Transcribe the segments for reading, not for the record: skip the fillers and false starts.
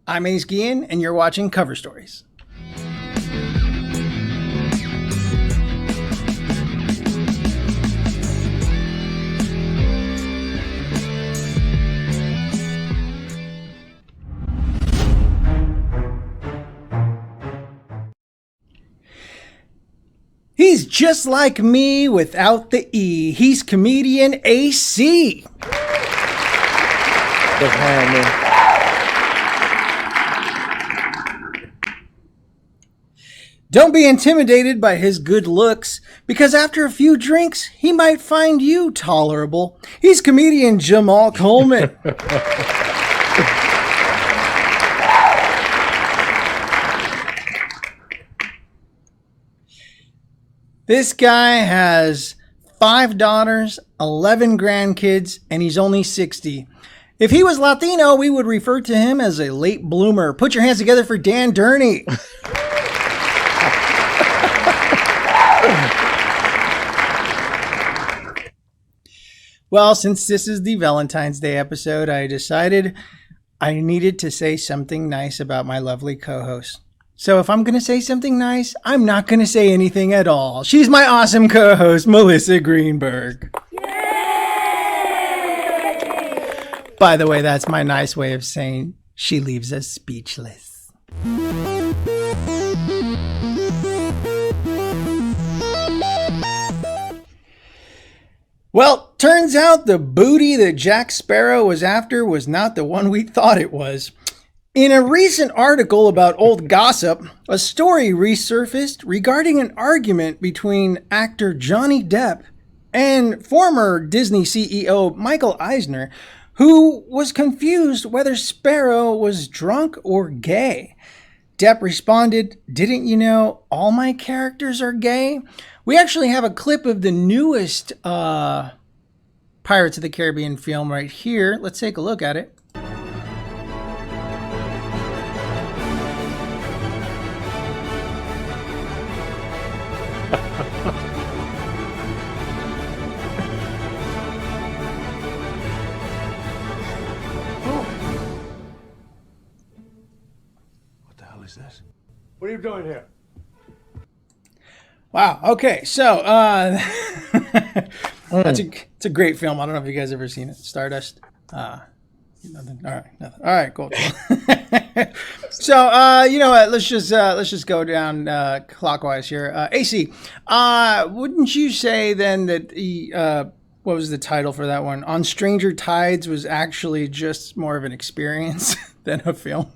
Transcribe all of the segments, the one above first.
I'm Ace Guillen, and you're watching Cover Stories. He's just like me without the E. He's comedian AC. What's happening? Don't be intimidated by his good looks, because after a few drinks, he might find you tolerable. He's comedian Jamal Coleman. This guy has 5 daughters, 11 grandkids, and he's only 60. If he was Latino, we would refer to him as a late bloomer. Put your hands together for Dan Durney. Well, since this is the Valentine's Day episode, I decided I needed to say something nice about my lovely co-host. So if I'm going to say something nice, I'm not going to say anything at all. She's my awesome co-host, Melissa Greenberg. Yay! By the way, that's my nice way of saying she leaves us speechless. Well, turns out the booty that Jack Sparrow was after was not the one we thought it was. In a recent article about old gossip, a story resurfaced regarding an argument between actor Johnny Depp and former Disney CEO Michael Eisner, who was confused whether Sparrow was drunk or gay. Depp responded, "Didn't you know all my characters are gay?" We actually have a clip of the newest Pirates of the Caribbean film right here. Let's take a look at it. This? What are you doing here? Wow. Okay. So it's a great film. I don't know if you guys ever seen it. Stardust. Nothing. All right. Nothing. All right. Cool. So you know what? Let's just go down clockwise here. AC. Wouldn't you say then that what was the title for that one? On Stranger Tides was actually just more of an experience than a film?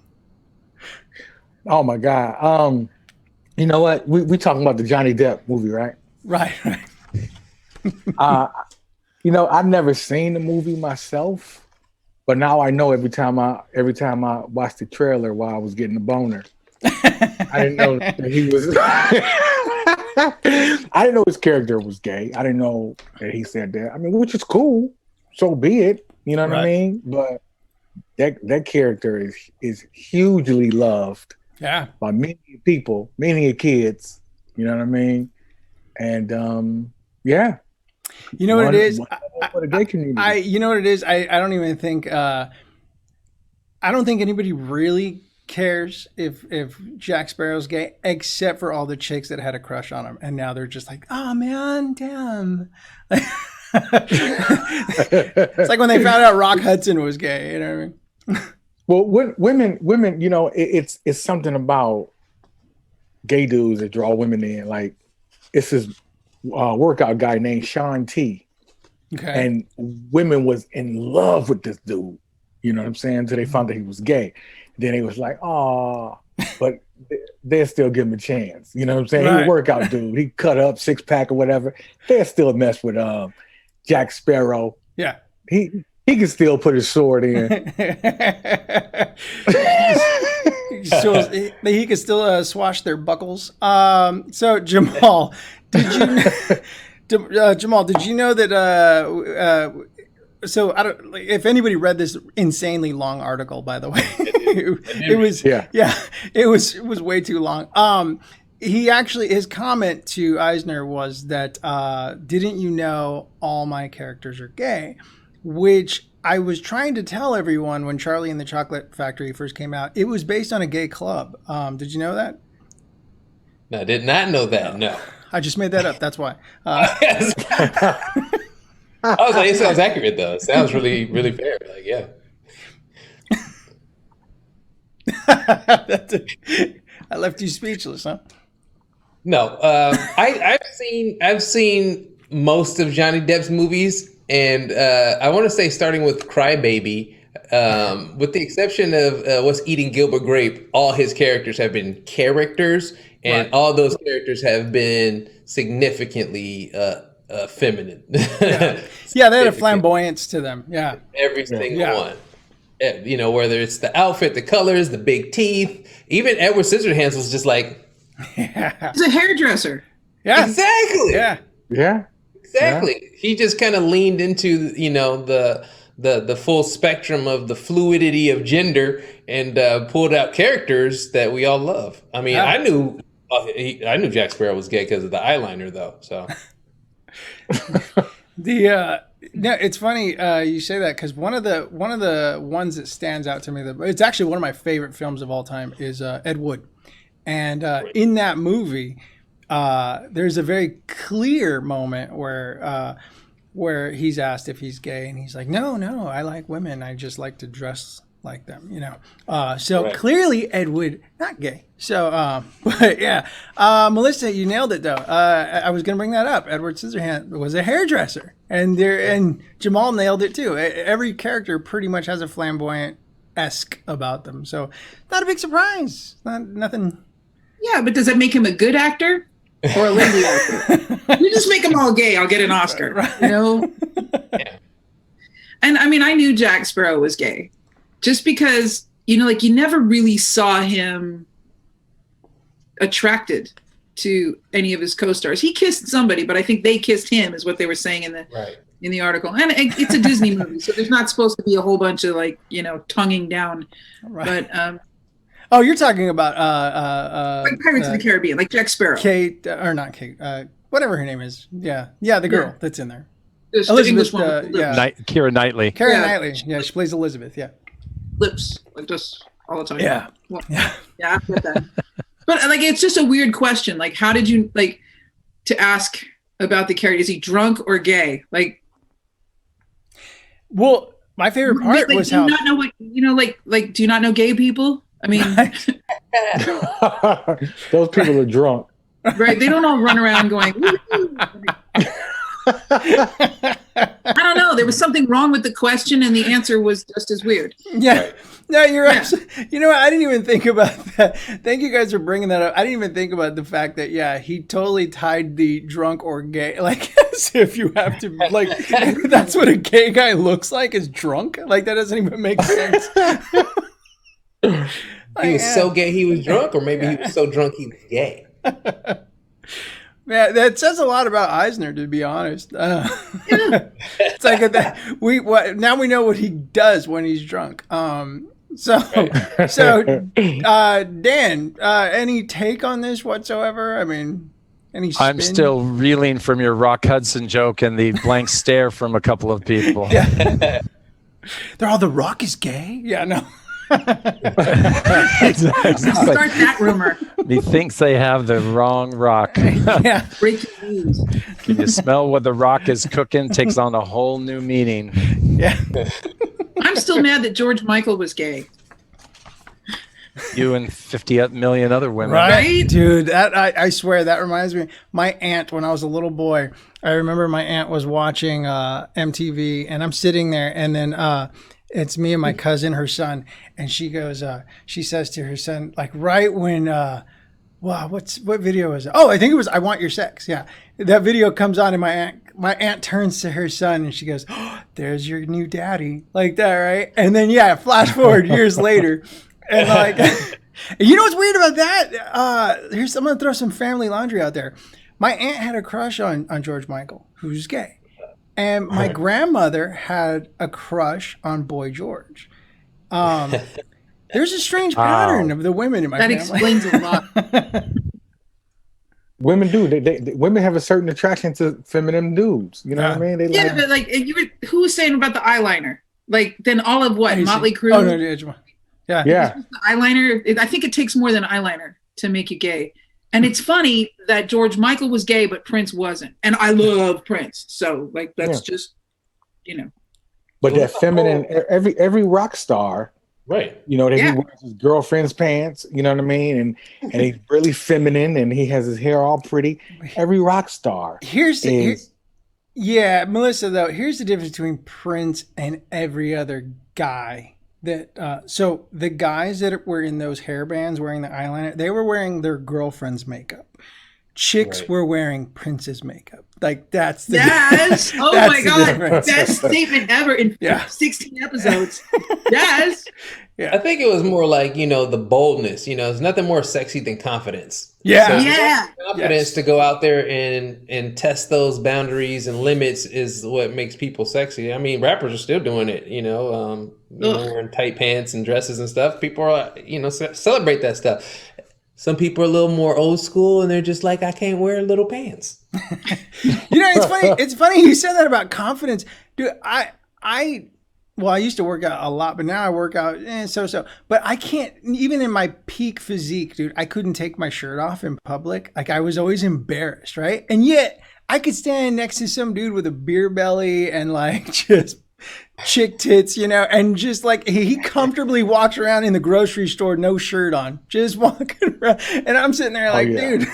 Oh my God. You know what? We talking about the Johnny Depp movie, right? Right. You know, I've never seen the movie myself, but now I know every time I watch the trailer while I was getting a boner. I didn't know that he was I didn't know his character was gay. I didn't know that he said that. I mean, which is cool. So be it. You know what I mean? But that character is hugely loved. Yeah. By many people, many kids, you know what I mean? And yeah. You know what it is? For the gay community. You know what it is? I don't even think I don't think anybody really cares if Jack Sparrow's gay, except for all the chicks that had a crush on him, and now they're just like, oh man, damn. It's like when they found out Rock Hudson was gay, you know what I mean? Well, women, you know, it's something about gay dudes that draw women in. Like, it's this workout guy named Sean T. Okay. And women was in love with this dude. You know what I'm saying? Until they found that he was gay. Then he was like, oh, but they'll still give him a chance. You know what I'm saying? Right. He's a workout dude. He cut up 6-pack or whatever. They'll still mess with Jack Sparrow. Yeah. He can still put his sword in. He can still swash their buckles. So Jamal, did you know that? So I don't. If anybody read this insanely long article, by the way, it was way too long. He actually, his comment to Eisner was that, didn't you know all my characters are gay? Which I was trying to tell everyone when Charlie and the Chocolate Factory first came out, it was based on a gay club. Did you know that? No, I did not know that. No. I just made that up. That's why. Yes. I was like, it sounds accurate though. It sounds really, really fair. Like, yeah. I left you speechless, huh? No, I've seen most of Johnny Depp's movies, and I want to say starting with Crybaby, with the exception of What's Eating Gilbert Grape, all his characters have been characters, and all those characters have been significantly feminine. Yeah, they had a flamboyance to them. Yeah, every single one. You know, whether it's the outfit, the colors, the big teeth, even Edward Scissorhands was just like, he's a hairdresser. Yeah, exactly. Yeah, exactly. Yeah. He just kind of leaned into, you know, the full spectrum of the fluidity of gender and pulled out characters that we all love. I mean, I knew Jack Sparrow was gay because of the eyeliner, though. So no, it's funny you say that, because one of the ones that stands out to me, it's actually one of my favorite films of all time, is Ed Wood. And in that movie, there's a very clear moment where he's asked if he's gay, and he's like, no, I like women. I just like to dress like them, you know. So clearly Ed Wood, not gay. So, but yeah, Melissa, you nailed it though. I was gonna bring that up. Edward Scissorhands was a hairdresser, and Jamal nailed it too. Every character pretty much has a flamboyant-esque about them. So, not a big surprise. Nothing. Yeah, but does that make him a good actor or a lazy actor? You just make them all gay, I'll get an Oscar. Right. You know? Yeah. And I mean, I knew Jack Sparrow was gay, just because, you know, like, you never really saw him attracted to any of his co-stars. He kissed somebody, but I think they kissed him, is what they were saying in the article. And it's a Disney movie, so there's not supposed to be a whole bunch of, like, you know, tonguing down. Right. But oh, you're talking about like Pirates of the Caribbean, like Jack Sparrow. Kate, or not Kate, whatever her name is. Yeah, the girl that's in there. Elizabeth, Keira Knightley. Keira Knightley. Yeah, she plays Elizabeth. Yeah. Lips, like, just all the time. Yeah. Well, yeah, I get that. But like, it's just a weird question. Like, how did you like to ask about the character? Is he drunk or gay? Like, well, my favorite part was how. Do you not know what, you know? Like, do you not know gay people? I mean, those people are drunk. Right? They don't all run around going. I don't know. There was something wrong with the question, and the answer was just as weird. Yeah. Right. No, you're right. You know what? I didn't even think about that. Thank you guys for bringing that up. I didn't even think about the fact that, he totally tied the drunk or gay, like, as if you have to, like, that's what a gay guy looks like, is drunk. Like, that doesn't even make sense. He was so gay he was drunk, or maybe he was so drunk he was gay. Yeah, that says a lot about Eisner, to be honest. It's like now we know what he does when he's drunk. So Dan, any take on this whatsoever? I mean, any spin? I'm still reeling from your Rock Hudson joke and the blank stare from a couple of people. Yeah. They're all, The Rock is gay? Yeah, no. Exactly. Start that rumor. He thinks they have the wrong rock. Yeah. Breaking news. Can you smell what the rock is cooking? Takes on a whole new meaning. Yeah. I'm still mad that George Michael was gay. You and 50 million other women. Right? Dude, that I swear, that reminds me. My aunt, when I was a little boy, I remember my aunt was watching MTV, and I'm sitting there, and then it's me and my cousin, her son, and she goes, she says to her son, like, right when, what video is it? Oh, I think it was I Want Your Sex. Yeah. That video comes on, and my aunt turns to her son, and she goes, oh, there's your new daddy. Like that, right? And then, flash forward years later. And like, you know what's weird about that? I'm going to throw some family laundry out there. My aunt had a crush on George Michael, who's gay. And my grandmother had a crush on Boy George. There's a strange pattern of the women in my family. That explains a lot. Women do. They women have a certain attraction to feminine dudes. You know what I mean? But like, who was saying about the eyeliner? Like then all of what Motley Crue. Oh no, yeah. Yeah. The eyeliner. I think it takes more than eyeliner to make you gay. And it's funny that George Michael was gay, but Prince wasn't. And I love Prince, so like that's just, But that feminine, every rock star, right? He wears his girlfriend's pants. You know what I mean? And he's really feminine, and he has his hair all pretty. Every rock star. Melissa. Though, here's the difference between Prince and every other guy. So the guys that were in those hairbands wearing the eyeliner, they were wearing their girlfriend's makeup. Chicks were wearing Prince's makeup. Like that's the yes. Oh my God, best statement ever in 16 episodes. Yes. Yeah. I think it was more like the boldness. There's nothing more sexy than confidence. Yeah. So confidence to go out there and test those boundaries and limits is what makes people sexy. I mean, rappers are still doing it. Wearing tight pants and dresses and stuff. People are celebrate that stuff. Some people are a little more old school and they're just like, I can't wear little pants. It's funny. It's funny you said that about confidence, dude. I used to work out a lot, but now I work out so. But I can't, even in my peak physique, dude, I couldn't take my shirt off in public. Like I was always embarrassed, right? And yet I could stand next to some dude with a beer belly and like just chick tits, and just like he comfortably walks around in the grocery store, no shirt on, just walking around. And I'm sitting there like, dude,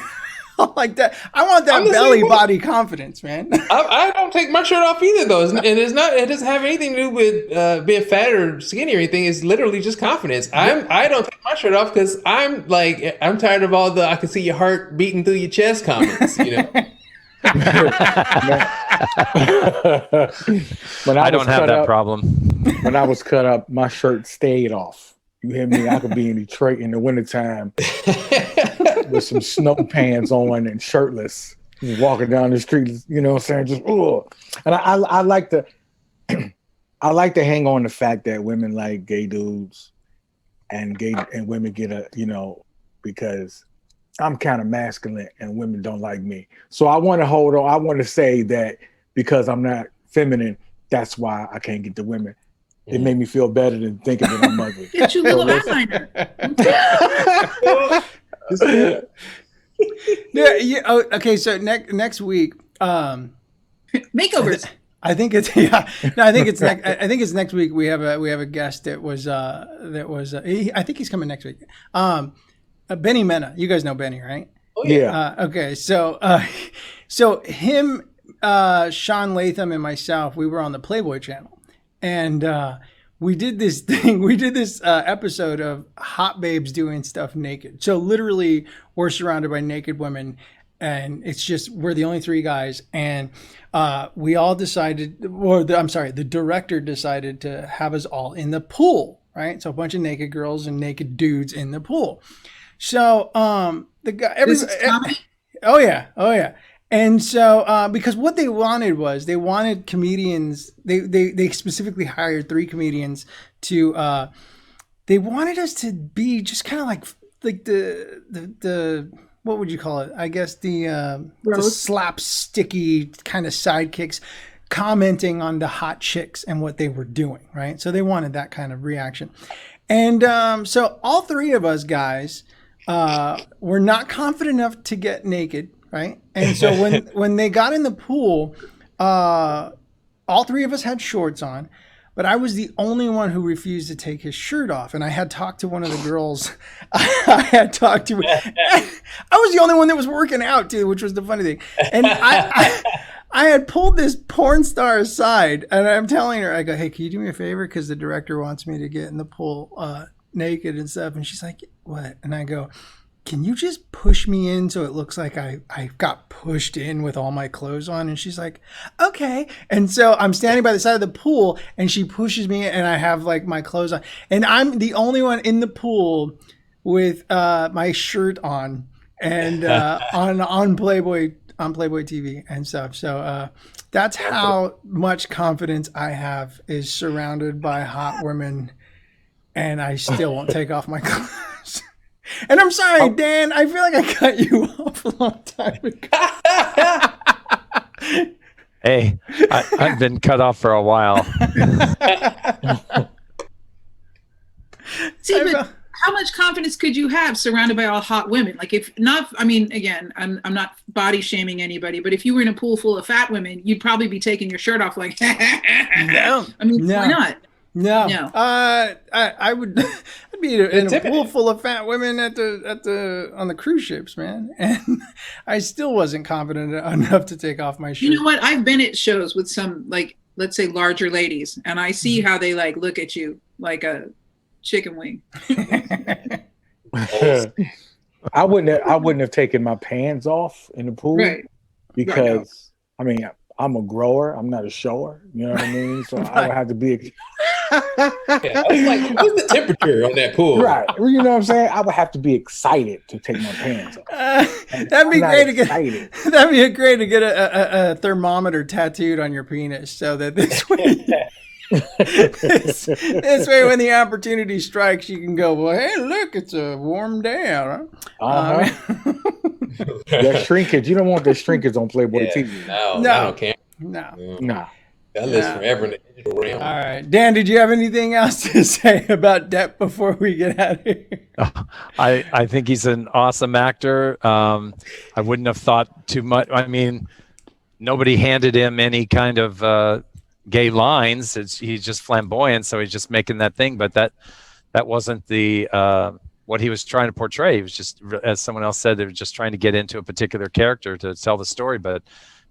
I like that. I want that belly body confidence, man. I don't take my shirt off either, though. It doesn't have anything to do with being fat or skinny or anything. It's literally just confidence. I don't take my shirt off because I'm tired of all the I can see your heart beating through your chest comments, When I don't have that problem. When I was cut up, my shirt stayed off. You hear me? I could be in Detroit in the wintertime with some snow pants on and shirtless, just walking down the street. You know what I'm saying? Just And I like to I like to hang on the fact that women like gay dudes and women get because I'm kind of masculine and women don't like me. So I want to hold on. I want to say that because I'm not feminine, that's why I can't get the women. It made me feel better than thinking that I'm ugly. Get your little eyeliner. Okay, so next week. Makeovers. I think it's next week. We have a guest that was I think he's coming next week. Benny Mena. You guys know Benny, right? Oh, yeah. Okay. So him, Sean Latham, and myself, we were on the Playboy channel, and we did this thing. We did this episode of hot babes doing stuff naked. So literally, we're surrounded by naked women, and it's just we're the only three guys, and we all decided, the director decided to have us all in the pool, right? So a bunch of naked girls and naked dudes in the pool. So the guy, oh yeah, and so because what they wanted was they wanted comedians. They specifically hired 3 comedians to. They wanted us to be just kind of like the what would you call it? I guess the slapsticky kind of sidekicks, commenting on the hot chicks and what they were doing, right? So they wanted that kind of reaction, and so all 3 of us guys. We're not confident enough to get naked, right? And so when they got in the pool, all 3 of us had shorts on, but I was the only one who refused to take his shirt off. And I had talked to one of the girls. I was the only one that was working out too, which was the funny thing. And I had pulled this porn star aside, and I'm telling her, I go, "Hey, can you do me a favor? Because the director wants me to get in the pool naked and stuff." And she's like, "What?" And I go, "Can you just push me in so it looks like I got pushed in with all my clothes on?" And she's like, "Okay." And so I'm standing by the side of the pool, and she pushes me in, and I have like my clothes on, and I'm the only one in the pool with my shirt on and on Playboy TV and stuff. So that's how much confidence I have, is surrounded by hot women, and I still won't take off my clothes. And I'm sorry, Dan, I feel like I cut you off a long time ago. Hey, I've been cut off for a while. See, but how much confidence could you have surrounded by all hot women? Like, if not, I mean, again, I'm not body shaming anybody, but if you were in a pool full of fat women, you'd probably be taking your shirt off like, No. I mean, No. why not? No. No. I would I'd be in a pool full of fat women on the cruise ships, man. And I still wasn't confident enough to take off my shirt. You know what? I've been at shows with some, like, let's say larger ladies, and I see how they like look at you like a chicken wing. I wouldn't have taken my pants off in the pool, Right. because I mean, I'm a grower. I'm not a shower. You know what I mean? So I would have to be Yeah, I was like, what's the temperature on that pool? right. You know what I'm saying? I would have to be excited to take my pants off. That'd be I'm not great to get. excited. That'd be great to get a thermometer tattooed on your penis, so that this way, this way, when the opportunity strikes, you can go, well, hey, look, it's a warm day out. Huh? That shrinkage. You don't want the shrinkage on Playboy Yeah, TV. no, No. I don't care. No. Nah. That lives Yeah. forever in the digital realm. All right, Dan, did you have anything else to say about Depp before we get out of here? I think he's an awesome actor. I wouldn't have thought too much. I mean, nobody handed him any kind of gay lines. He's just flamboyant, so he's just making that thing. But that wasn't the what he was trying to portray. He was just, as someone else said, they were just trying to get into a particular character to tell the story. But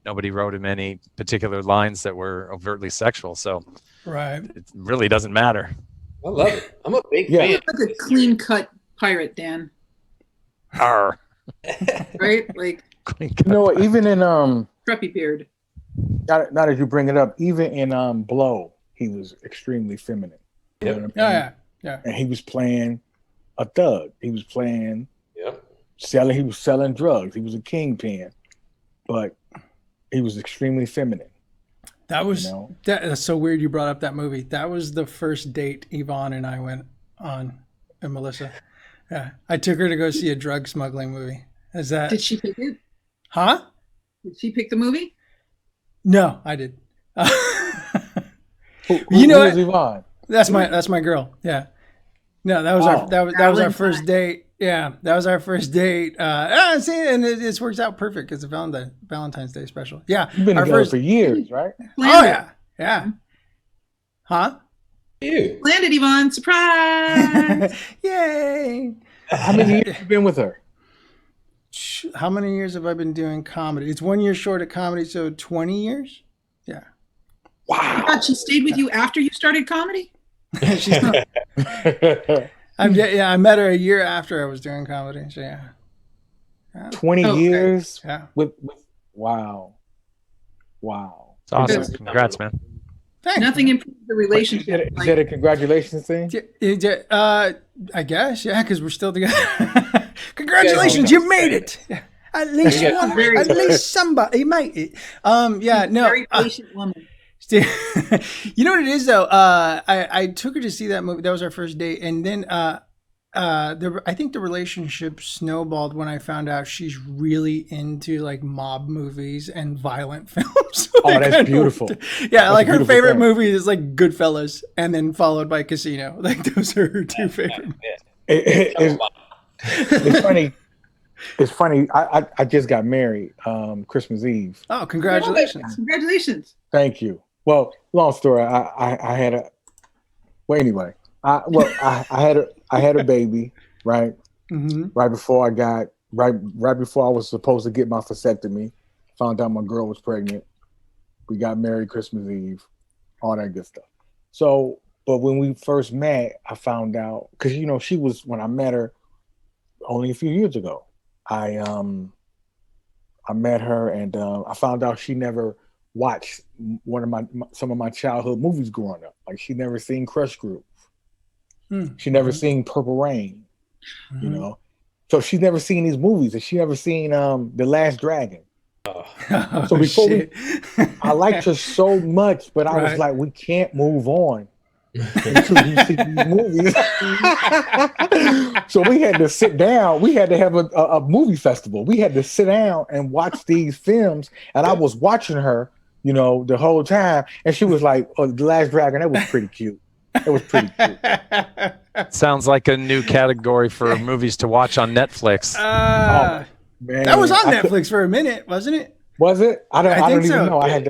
nobody wrote him any particular lines that were overtly sexual. So Right. it really doesn't matter. I love it. I'm a big Yeah. fan. Like a clean cut pirate, Dan. Arr. Right? Like You know what? Even in preppy beard. now that you bring it up, even in Blow, he was extremely feminine. You know what I mean? Oh yeah. And he was playing a thug. He was playing Yep. selling. He was selling drugs. He was a kingpin, but he was extremely feminine. That was You know? that's so weird. You brought up that movie. That was the first date Yvonne and I went on, and Melissa. Yeah, I took her to go see a drug smuggling movie. Is that? Did she pick it? Huh? Did she pick the movie? No, I did. Who You know was what? Yvonne? That's my girl. Yeah. No, that was Wow. that was our first Valentines. date. Yeah, that was our first date. See, and it works out perfect because it's Valentine's Day special. Yeah, You've been our together first. for years, right? Oh yeah. Huh? You. Landed, Yvonne. Surprise! Yay! How many years have you been with her? How many years have I been doing comedy? It's 1 year short of comedy, so 20 years. Yeah. Wow. God, she stayed with you after you started comedy? She's not, I met her a year after I was doing comedy. So yeah. 20 Okay. years Yeah. with wow. It's awesome. Good. Congrats, man. Thanks. Nothing improved the Is relationship. that a congratulations thing? I guess, yeah, because we're still together. Congratulations, you made it. Yeah. At least Yeah. one, at least somebody made it. Yeah, no. Very patient woman. You know what it is though? I took her to see that movie. That was our first date, and then I think the relationship snowballed when I found out she's really into like mob movies and violent films. Oh, that's beautiful. Yeah, like a her beautiful favorite thing. movie is like Goodfellas, and then followed by Casino. Like those are her two favorite. It's funny. It's funny. I just got married Christmas Eve. Oh, congratulations! Congratulations. Thank you. Well, long story. I had a. Well, anyway, I had a baby, right? Mm-hmm. Right before I was supposed to get my vasectomy. Found out my girl was pregnant. We got married Christmas Eve, all that good stuff. So, but when we first met, I found out because she was, when I met her only a few years ago. I met her and I found out she never watched some of my childhood movies growing up. Like she never seen Crush Groove. She never seen Purple Rain. You know, so she's never seen these movies, and she never seen The Last Dragon. Oh, So before shit. I liked her so much, but I was Right. like, we can't move on until you see these movies. So we had to sit down. We had to have a movie festival. We had to sit down and watch these films. And I was watching her you know, the whole time. And she was like, "Oh, The Last Dragon, that was pretty cute. That was pretty cute." Sounds like a new category for movies to watch on Netflix. Man, that was on Netflix for a minute, wasn't it? Was it? I don't think even so. know. I had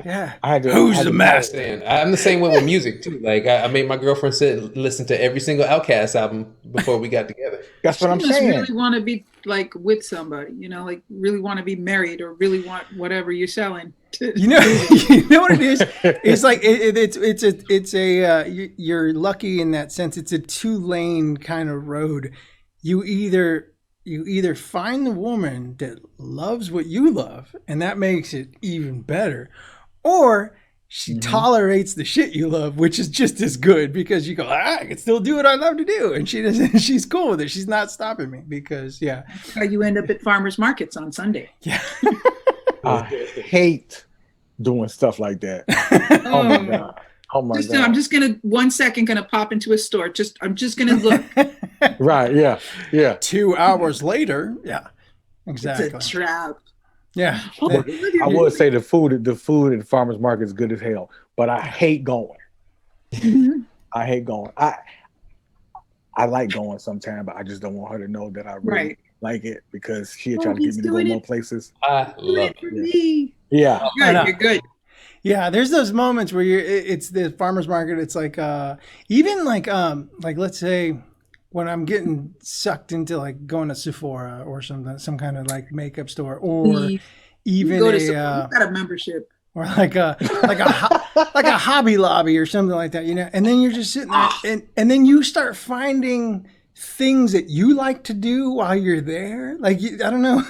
to. Who's the master? I'm the same way with music too. Like I made my girlfriend listen to every single Outkast album before we got together. That's what I'm just saying. Really want to be like with somebody, you know, like really want to be married or really want whatever you're selling. You know what it is? It's like it's a you're lucky in that sense. It's a 2-lane kind of road. You either find the woman that loves what you love, and that makes it even better, or she tolerates the shit you love, which is just as good, because you go, I can still do what I love to do, and she doesn't. She's cool with it. She's not stopping me because That's how you end up at farmers markets on Sunday. Yeah. I hate doing stuff like that. Oh my god. Oh my god. I'm just gonna 1 second gonna pop into a store. I'm just gonna look. Right. Yeah. Yeah. 2 hours later. Yeah. Exactly. It's a trap. Yeah. I would say the food at the farmers market is good as hell, but I hate going. I hate going. I like going sometimes, but I just don't want her to know that I really like it, because she'll try to get me to go more places. I love it. Me. Yeah. Good, you're good. Yeah, there's those moments where it's the farmer's market. It's like even like let's say when I'm getting sucked into like going to Sephora or some kind of like makeup store, or even go to Sephora, got a membership, or like a Hobby Lobby or something like that, you know. And then you're just sitting there, and then you start finding things that you like to do while you're there. Like I don't know.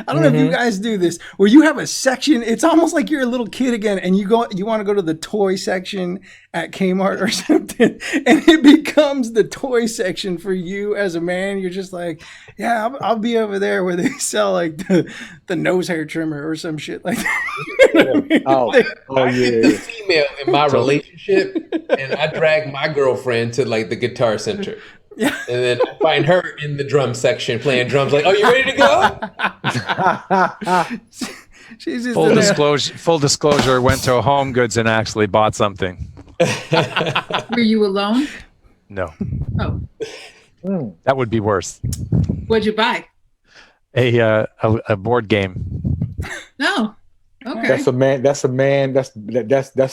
I don't know if you guys do this, where you have a section. It's almost like you're a little kid again, and you want to go to the toy section at Kmart or something, and it becomes the toy section for you as a man. You're just like, yeah, I'll be over there where they sell like the nose hair trimmer or some shit like that. You know what I mean? I get the female in my relationship, and I drag my girlfriend to like the Guitar Center. Yeah. And then I find her in the drum section playing drums. Like, oh, you ready to go? She's just full disclosure. Went to Home Goods and actually bought something. Were you alone? No. Oh, that would be worse. What'd you buy? A board game. No. Okay. That's a man. That's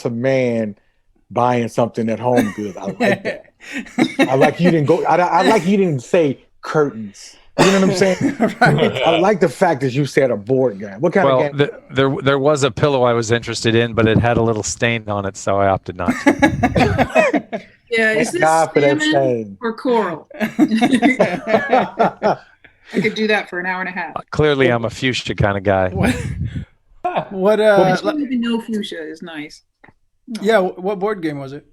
a man buying something at Home Goods. I like that. I like you didn't go. I like you didn't say curtains. You know what I'm saying? Right. I like the fact that you said a board game. What kind of game? There was a pillow I was interested in, but it had a little stain on it, so I opted not to. Yeah, is this salmon or coral? I could do that for an hour and a half. Clearly, I'm a fuchsia kind of guy. What? I don't even know fuchsia is nice. No. Yeah, what board game was it?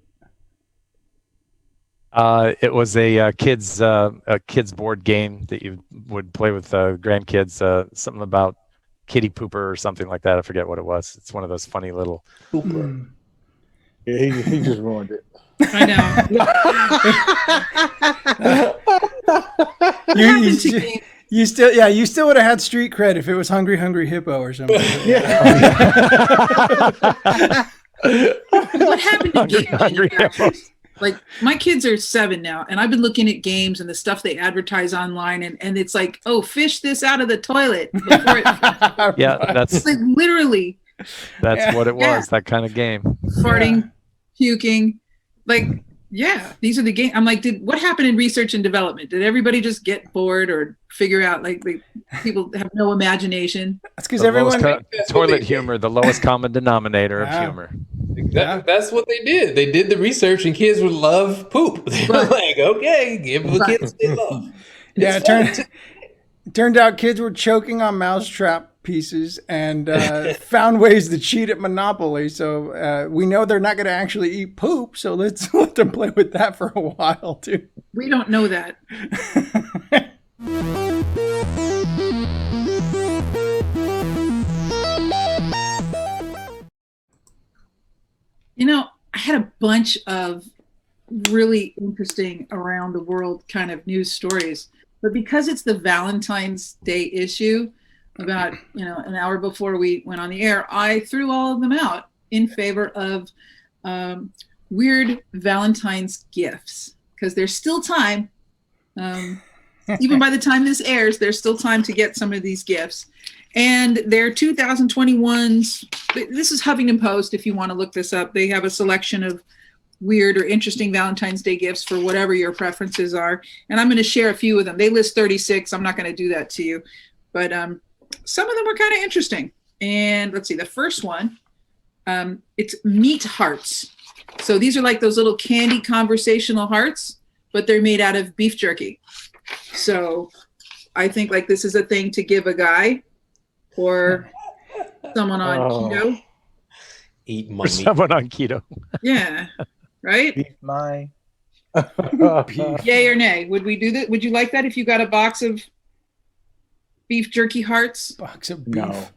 It was a kids board game that you would play with grandkids. Something about kitty pooper or something like that. I forget what it was. It's one of those funny little. Pooper. Yeah, he just ruined it. I know. You still would have had street cred if it was Hungry Hungry Hippo or something. What happened to games? Like, my kids are 7 now, and I've been looking at games and the stuff they advertise online, and it's like, oh, fish this out of the toilet. Yeah, that's like literally. That's what it was. That kind of game. Farting, puking, like. Yeah, these are the games. I'm like, what happened in research and development? Did everybody just get bored or figure out like people have no imagination? That's because everyone toilet humor, the lowest common denominator of humor. That's what they did. They did the research, and kids would love poop. They were like, okay, give the kids they love. Yeah, it turned out kids were choking on mousetrap pieces and found ways to cheat at Monopoly. So we know they're not going to actually eat poop. So let's let them play with that for a while too. We don't know that. You know, I had a bunch of really interesting around the world kind of news stories, but because it's the Valentine's Day issue, about an hour before we went on the air, I threw all of them out in favor of weird Valentine's gifts because there's still time. Even by the time this airs, there's still time to get some of these gifts. And they're 2021s. This is Huffington Post, if you want to look this up. They have a selection of weird or interesting Valentine's Day gifts for whatever your preferences are. And I'm going to share a few of them. They list 36. I'm not going to do that to you. But some of them are kind of interesting. And let's see, the first one, it's meat hearts. So these are like those little candy conversational hearts, but they're made out of beef jerky. So I think like this is a thing to give a guy or someone on keto. Eat For money. someone on keto. Yeah, right? Beef mine. Yay or nay? Would we do that? Would you like that if you got a box of beef jerky hearts? Box of beef. No.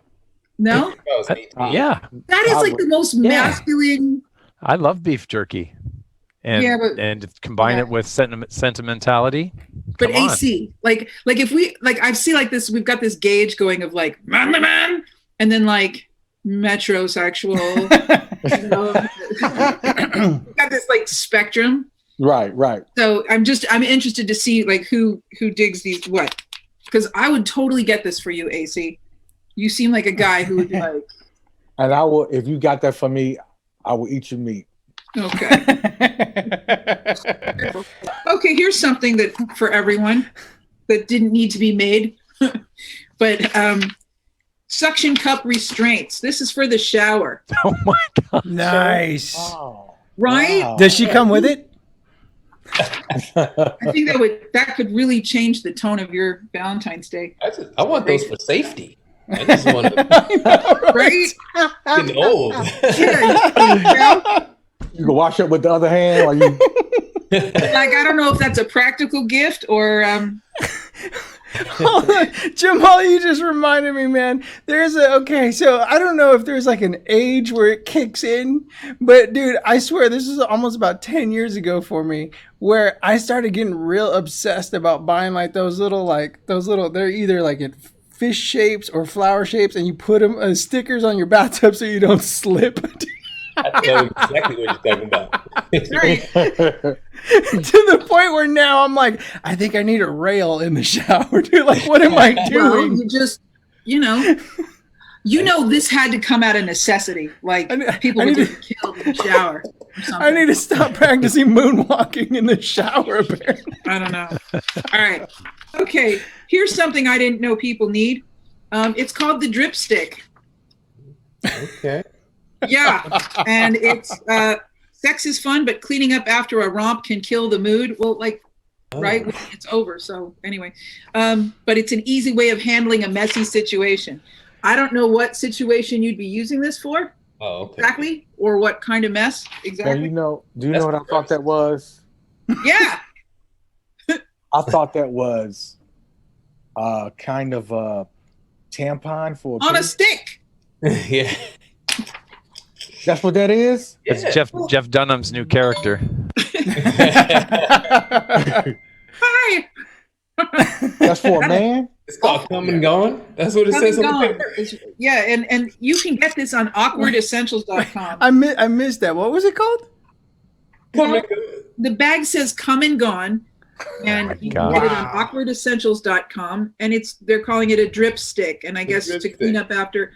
No? Yeah, That is like the most masculine. I love beef jerky. And Yeah, but- and combine yeah. it with sentimentality. But Come on. AC, like if we like, I see like this. We've got this gauge going of like man, and then like metrosexual. You know, we've got this like spectrum. Right. So I'm interested to see like who digs these what, because I would totally get this for you, AC. You seem like a guy who would be like, And I will, if you got that for me, I will eat your meat. okay. Okay, here's something that for everyone that didn't need to be made. But suction cup restraints. This is for the shower. Oh my god! Nice. Oh, Right? wow. Does she come with it? I think that could really change the tone of your Valentine's Day. I want those for safety. I just want to Right? get old. Yeah. You can wash up with the other hand, or you. Like, I don't know if that's a practical gift or Hold on. Jamal, you just reminded me, man. Okay, so I don't know if there's like an age where it kicks in, but dude, I swear this is almost about 10 years ago for me, where I started getting real obsessed about buying like those little, they're either like in fish shapes or flower shapes, and you put them as stickers on your bathtub so you don't slip. I know exactly what you're talking about. right. To the point where now I'm like, I think I need a rail in the shower, dude. Like, what am I Well, doing? you just, this had to come out of necessity. Like people were getting killed in the shower or something. I need to stop practicing moonwalking in the shower, apparently. I don't know. All right. Okay. Here's something I didn't know people need. It's called the drip stick. Okay. Yeah. And it's sex is fun, but cleaning up after a romp can kill the mood. Well, like, right when it's over. So anyway, but it's an easy way of handling a messy situation. I don't know what situation you'd be using this for exactly, or what kind of mess exactly. Do you know what I thought that was? Yeah. I thought that was kind of a tampon for On a stick. Yeah. That's what that is? It's Jeff Dunham's new character. Hi. That's for a man? It's called Come and Gone. That's what it says on the Gone. paper. Yeah, and you can get this on awkwardessentials.com. I missed that. What was it called? Come and Go. The bag says come and gone, and you can get it on awkwardessentials.com, and they're calling it a drip stick, and I guess to clean up after.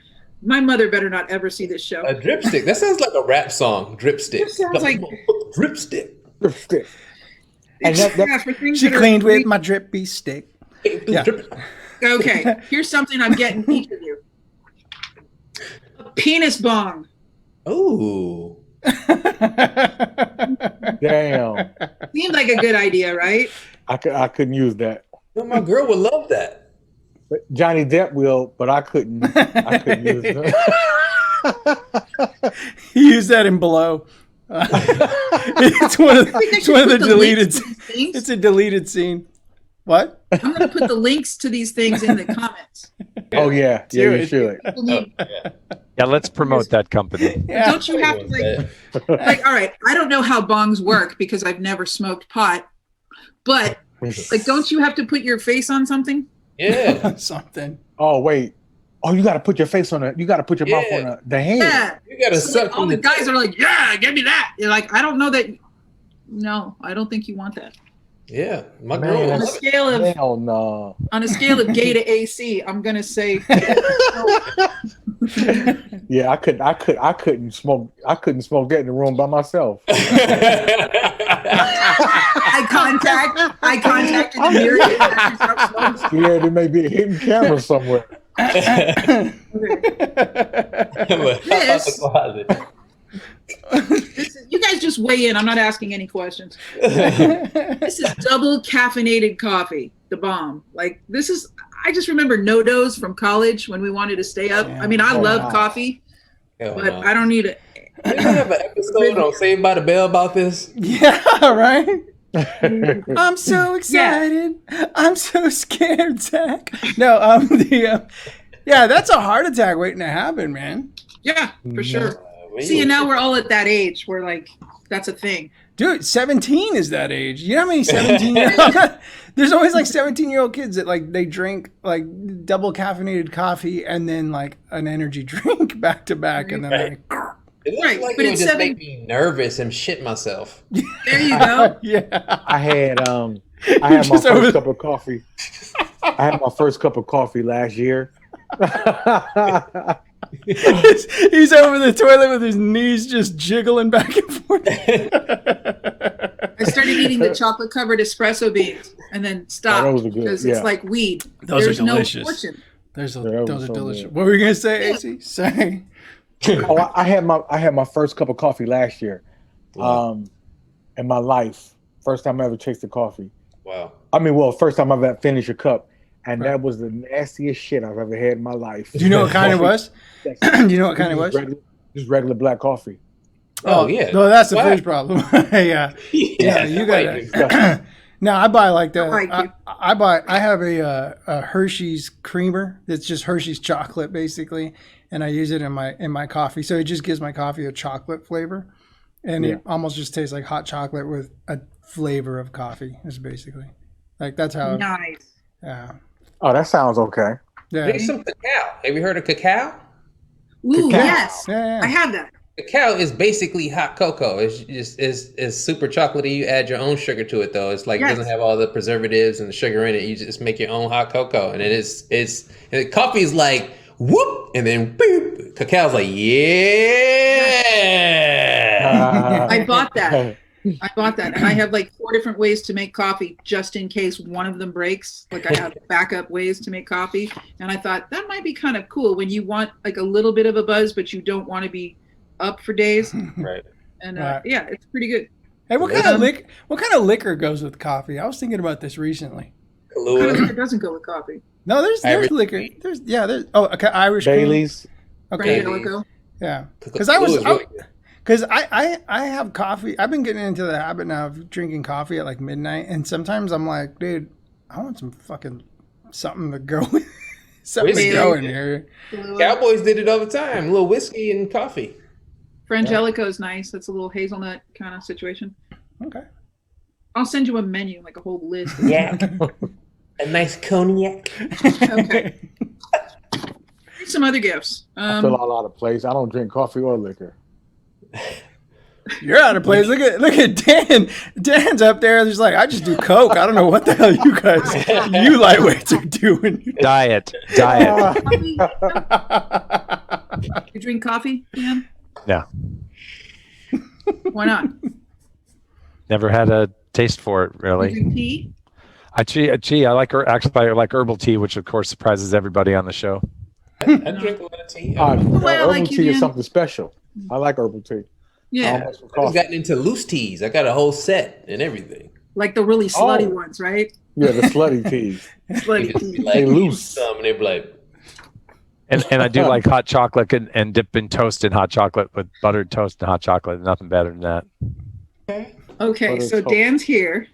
My mother better not ever see this show. A drip stick. That sounds like a rap song. Drip stick. It sounds like drip stick. And for things She that are cleaned with my drippy stick. Yeah. Okay, here's something I'm getting each of you. A penis bong. Ooh. Damn. Seems like a good idea, right? I couldn't use that. Well, my girl would love that. But Johnny Depp will, but I couldn't use it. He used that in Below. It's one of the deleted. It's a deleted scene. What? I'm going to put the links to these things in the comments. Oh yeah, you should. People need, Yeah, let's promote that company. Yeah. don't you have to like? All right, I don't know how bongs work because I've never smoked pot, but like, don't you have to put your face on something? Yeah. Something. Oh wait, Oh, you got to put your face on it. You got to put your mouth on the hand. Yeah. You gotta So, suck. all the guys are like, yeah, give me that. You're like, I don't know that. No, I don't think you want that. Yeah, my Man, girl. On a Love it. scale of Hell no. gay to AC, I'm gonna say Yeah, I couldn't smoke that in the room by myself. eye contact in the mirror. Yeah, there may be a hidden camera somewhere. You guys just weigh in. I'm not asking any questions. This is double caffeinated coffee, the bomb. Like this is. I just remember no-dos from college when we wanted to stay up. I mean, I love coffee, but I don't need it. Didn't we have an episode on Saved by the Bell about this? Yeah, right. I'm so excited. I'm so scared, Zach. No, yeah, that's a heart attack waiting to happen, man. Yeah, for sure. See, and now we're all at that age where like that's a thing. Dude, 17 is that age. You know how many 17-year-olds? There's always like 17-year-old kids that like they drink like double caffeinated coffee and then like an energy drink back to back, and then like. It looks like but it would it's just make me nervous and shit myself. There you go. Yeah. I had my first cup of coffee. I had my first cup of coffee last year. He's over the toilet with his knees just jiggling back and forth. I started eating the chocolate covered espresso beans and then stopped those are good. because Yeah. it's like weed. Those There's are delicious. no fortune. Those so are delicious. good. What were you gonna say, AC? Say. Oh, I had my first cup of coffee last year. Wow. In my life. First time I ever tasted coffee. Wow. I mean, well, first time I've ever finished a cup. And that was the nastiest shit I've ever had in my life. Do you know what kind it was? Do you know what kind it was? Just regular black coffee. Oh yeah. No, that's the What? first problem. Yeah. Yeah, you got it. No, I buy like the. I have a Hershey's creamer. It's just Hershey's chocolate basically, and I use it in my coffee. So it just gives my coffee a chocolate flavor, and it almost just tastes like hot chocolate with a flavor of coffee. Is basically like that's how. Nice. Yeah. Oh, that sounds okay. Yeah. Maybe some cacao. Have you heard of cacao? Ooh, Cacao. yes. Yeah. I have that. Cacao is basically hot cocoa. It's just is super chocolatey. You add your own sugar to it though. It's like it doesn't have all the preservatives and the sugar in it. You just make your own hot cocoa, and and coffee is like whoop, and then boop. Cacao's like yeah. I bought that. And I have like 4 different ways to make coffee just in case one of them breaks. Like I have backup ways to make coffee. And I thought that might be kind of cool when you want like a little bit of a buzz, but you don't want to be up for days. Right. And yeah, it's pretty good. Hey, what kind of liquor goes with coffee? I was thinking about this recently. Kahlua. It doesn't go with coffee. No, there's Irish liquor. cream. There's okay, Irish cream. Bailey's. Okay. Frangelico. Yeah. Kahlua is Because I have coffee. I've been getting into the habit now of drinking coffee at like midnight, and sometimes I'm like, dude, I want something to go with. Something to go in here. Cowboys did it all the time. A little whiskey and coffee. Frangelico is nice. That's a little hazelnut kind of situation. Okay. I'll send you a menu, like a whole list. Yeah. A nice cognac. Okay. Here's some other gifts. I feel all out of place. I don't drink coffee or liquor. You're out of place. Look at Dan. Dan's up there. He's like, I just do Coke. I don't know what the hell you lightweights are doing. Diet. Coffee? You drink coffee, Dan? No. Why not? Never had a taste for it, You really. drink tea? I like herbal tea, which of course surprises everybody on the show. I drink a lot of tea. way I Herbal like you, tea is Dan. something special. I like herbal tea. Yeah. Almost with I've coffee. gotten into loose teas. I got a whole set and everything. Like the really slutty ones, right? Yeah, the slutty teas. Slutty Just be tea. like, They loose. some, and they be like, And I do like hot chocolate and dip in toast in hot chocolate with buttered toast and hot chocolate. Nothing better than that. Okay, so Dan's here.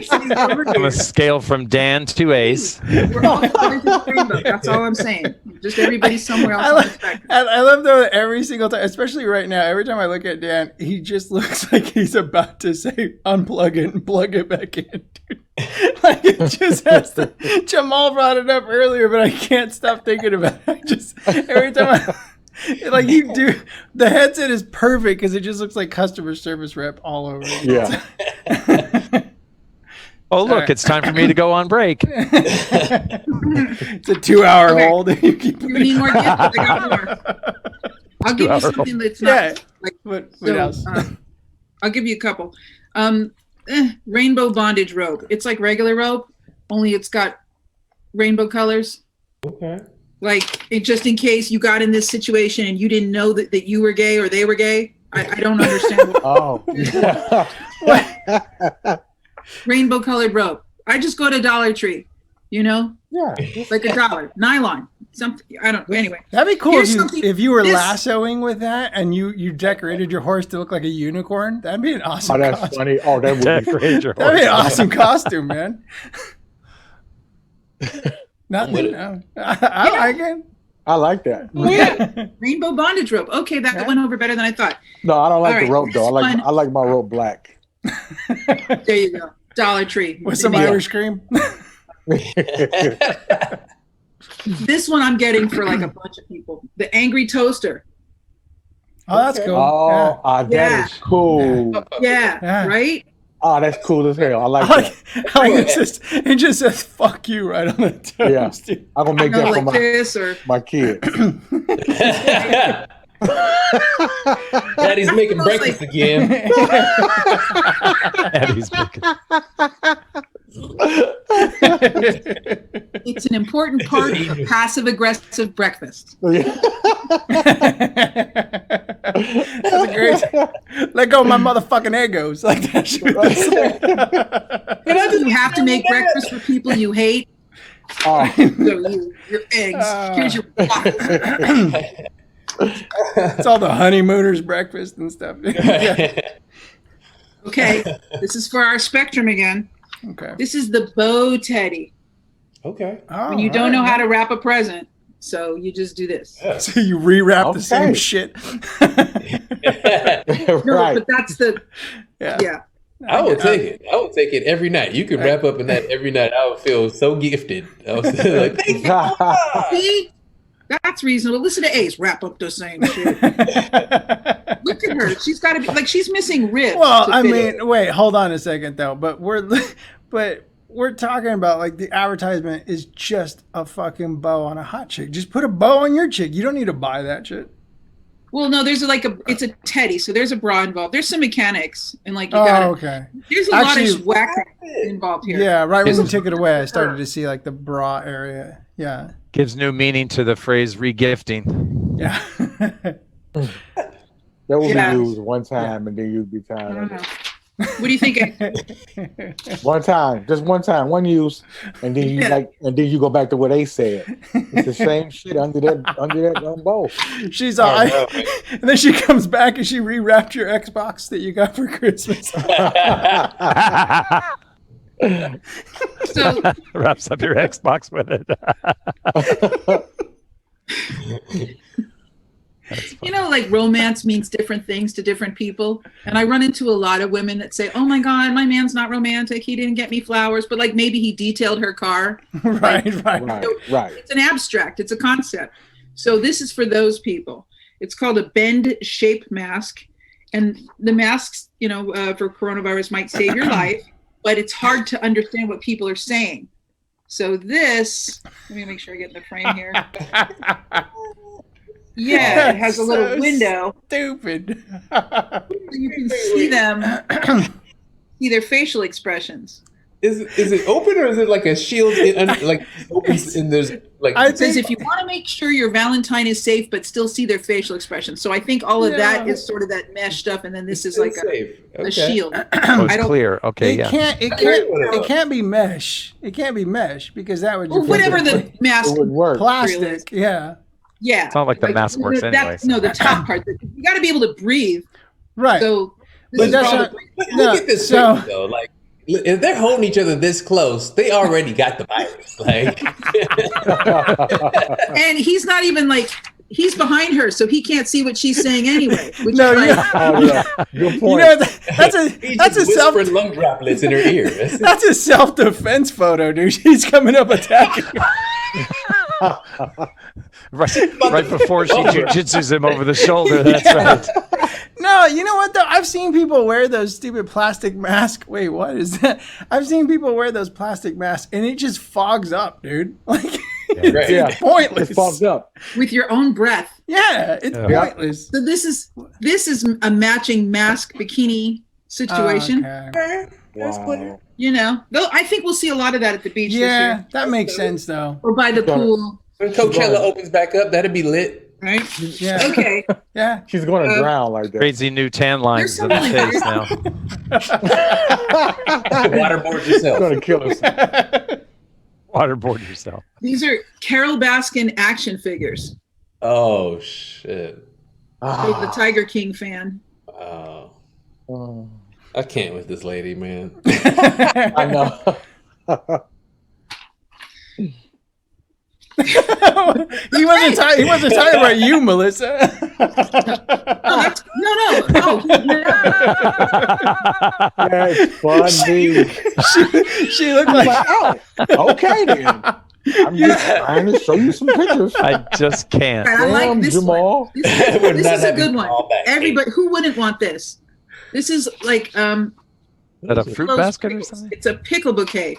I'm a scale from Dan to Ace. We're all colors of the rainbow. That's all I'm saying. Just everybody's somewhere else on the spectrum. I love though that every single time, especially right now, every time I look at Dan, he just looks like he's about to say unplug it and plug it back in. Dude. Like it just has to. Jamal brought it up earlier, but I can't stop thinking about it. I just every time like you do, the headset is perfect because it just looks like customer service rep all over. Yeah. Oh, look, right. it's time for me to go on break. It's a 2-hour hold. You keep You need more gifts? I got more. I'll give you something that's not like. What So, else? I'll give you a couple. Rainbow bondage rope. It's like regular rope, only it's got rainbow colors. Okay. Like just in case you got in this situation and you didn't know that you were gay or they were gay. I don't understand. Oh. Rainbow colored rope. I just go to Dollar Tree, you know, Yeah. like $1 nylon. Something I don't. Anyway, That'd be cool Here's something- if you were this- lassoing with that and you decorated your horse to look like a unicorn. That'd be an awesome. Oh, that's costume. funny. Oh, that would be Decorate your That'd be an horse. awesome costume, man. Nothing. No. I like it. I like that. yeah, rainbow bondage rope. Okay, that went over better than I thought. No, I don't like All the right, rope though. this one- I like my rope black. There you go. Dollar Tree. With some Yeah. Irish cream. This one I'm getting for like a bunch of people. The angry toaster. Oh, that's cool. Oh, that Yeah. is cool. Yeah, Yeah. right? Oh, that's cool as hell. I like I that. like it just says "fuck you" right on the toast. Yeah. Dude. I'm gonna I make go that for like this or my kids. Daddy's making breakfast again. Eddie's making- it's an important part of passive aggressive breakfast. That's a great. Let go of my motherfucking egos. Like that shit. You have to make breakfast for people you hate. Oh, So your eggs. Here's your waffles. It's all the honeymooners breakfast and stuff. Yeah. Okay, this is for our spectrum again. Okay. This is the bow teddy. Okay. Oh, When you don't know how to wrap a present, so you just do this. So you rewrap the same Okay. shit. No, right. but that's the yeah. I would take it. I would take it every night. You could wrap up in that every night. I would feel so gifted. I was like, thank you. See? That's reasonable. Listen to Ace wrap up the same shit. Look at her. She's got to be like she's missing ribs. Well, to I fit mean, it. wait, hold on a second though. But we're talking about like the advertisement is just a fucking bow on a hot chick. Just put a bow on your chick. You don't need to buy that shit. Well, no, there's it's a teddy, so there's a bra involved. There's some mechanics and like you Oh, got okay. there's a Actually- lot of whack involved here. Yeah, right when you took it away, I started to see like the bra area. Yeah. Gives new meaning to the phrase regifting. Yeah. That will Yeah. be used one time and then you'll be I tired don't of know. it. What do you think? One time, just one time, one use, and then you Yeah. and then you go back to what they said. It's the same shit under that bow. She's all right. And then she comes back and she rewrapped your Xbox that you got for Christmas. So Wraps up your Xbox with it. you know, like romance means different things to different people. And I run into a lot of women that say, oh my God, my man's not romantic. He didn't get me flowers, but like maybe he detailed her car. Right. Right. It's an abstract, it's a concept. So this is for those people. It's called a bend shape mask. And the masks, you know, for coronavirus might save your life, but it's hard to understand what people are saying. So this, let me make sure I get in the frame here. Yeah, it has a little So window. Stupid. So you can see them, see their facial expressions. Is it open or is it like a shield? Like opens and there's like. It says if you want to make sure your Valentine is safe, but still see their facial expressions. So I think all of that is sort of that mesh stuff, and then this is like a shield. Oh, I it's don't- clear. Okay, yeah. It can't be mesh. It can't be mesh because that would Or whatever the mask. It would work. plastic. Yeah. Yeah. It's not like the mask works that- anyways. No, the top part. You got to be able to breathe. Right. So But that's not. Look at this picture, though. Like, if they're holding each other this close, they already got the virus. Like, and he's not even like he's behind her, so he can't see what she's saying anyway. Which No, is like, Oh, yeah. Good point. You know, that's a just self. whispering lung droplets in her ear. That's a self-defense photo, dude. She's coming up attacking. right before she jujitsus him over the shoulder. That's right. No, you know what though? I've seen people wear those stupid plastic masks. Wait, what is that? I've seen people wear those plastic masks, and it just fogs up, dude. Like, it's pointless. It's fogged up. with your own breath. Yeah, it's pointless. So this is a matching mask bikini situation. Okay. Wow. You know, though I think we'll see a lot of that at the beach this Yeah, year, that makes sense though. or by the pool, When Coachella opens back up, that'd be lit. right? Yeah, Okay. yeah. She's going to drown like that. Crazy new tan lines in the There's face now. Waterboard yourself. Going to kill us. Waterboard yourself. These are Carol Baskin action figures. Oh shit! For the Tiger King fan. Oh, Oh, I can't with this lady, man. I know. He wasn't talking about you, Melissa. No. That's funny. She looked like Oh, okay then. I'm just trying to show you some pictures. I just can't. I like Damn, this Jamal. one. This We're not is a having good one. callback. Everybody, who wouldn't want this? This is like Is that a fruit those basket or pickles. something? It's a pickle bouquet,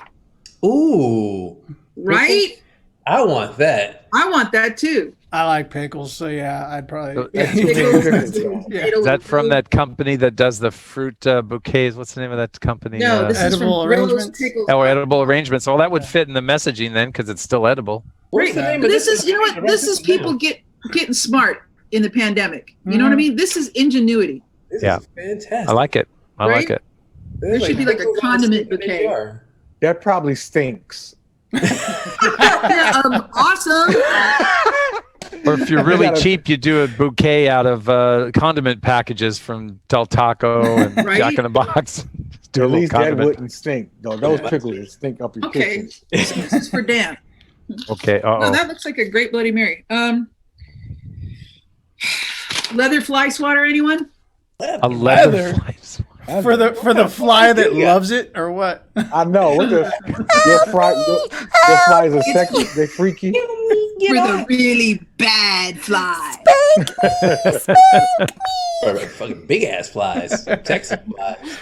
Ooh, right? I want that. I want that too. I like pickles, so yeah, I'd probably. So- Pickles, Yeah. Is that from that company that does the fruit bouquets? What's the name of that company? No, this is Edible from Rose arrangements? Pickles. Oh, edible arrangements. Well, that would fit in the messaging then, because it's still edible. What's the name of This is, you know what? This is people getting smart in the pandemic. You know what I mean? This is ingenuity. This Yeah. is fantastic. I like it. I Right? like it. There should be like a pickles on condiment stick in a bouquet. jar. That probably stinks. Awesome. Or if you're really gotta- cheap, you do a bouquet out of condiment packages from Del Taco and Right? Jack in the Box. Just do a At little least that condiment. wouldn't stink. Though those pickles would stink up your Okay. kitchen. This is for Dan. Okay. Oh, Uh-oh. that looks like a great Bloody Mary. Leather fly swatter, anyone? A leather Leather. fly swatter. for the fly that loves it, or what? I know. What the your flies are sexy. They freaky. For the really bad flies. Or like fucking big ass flies, Texas flies.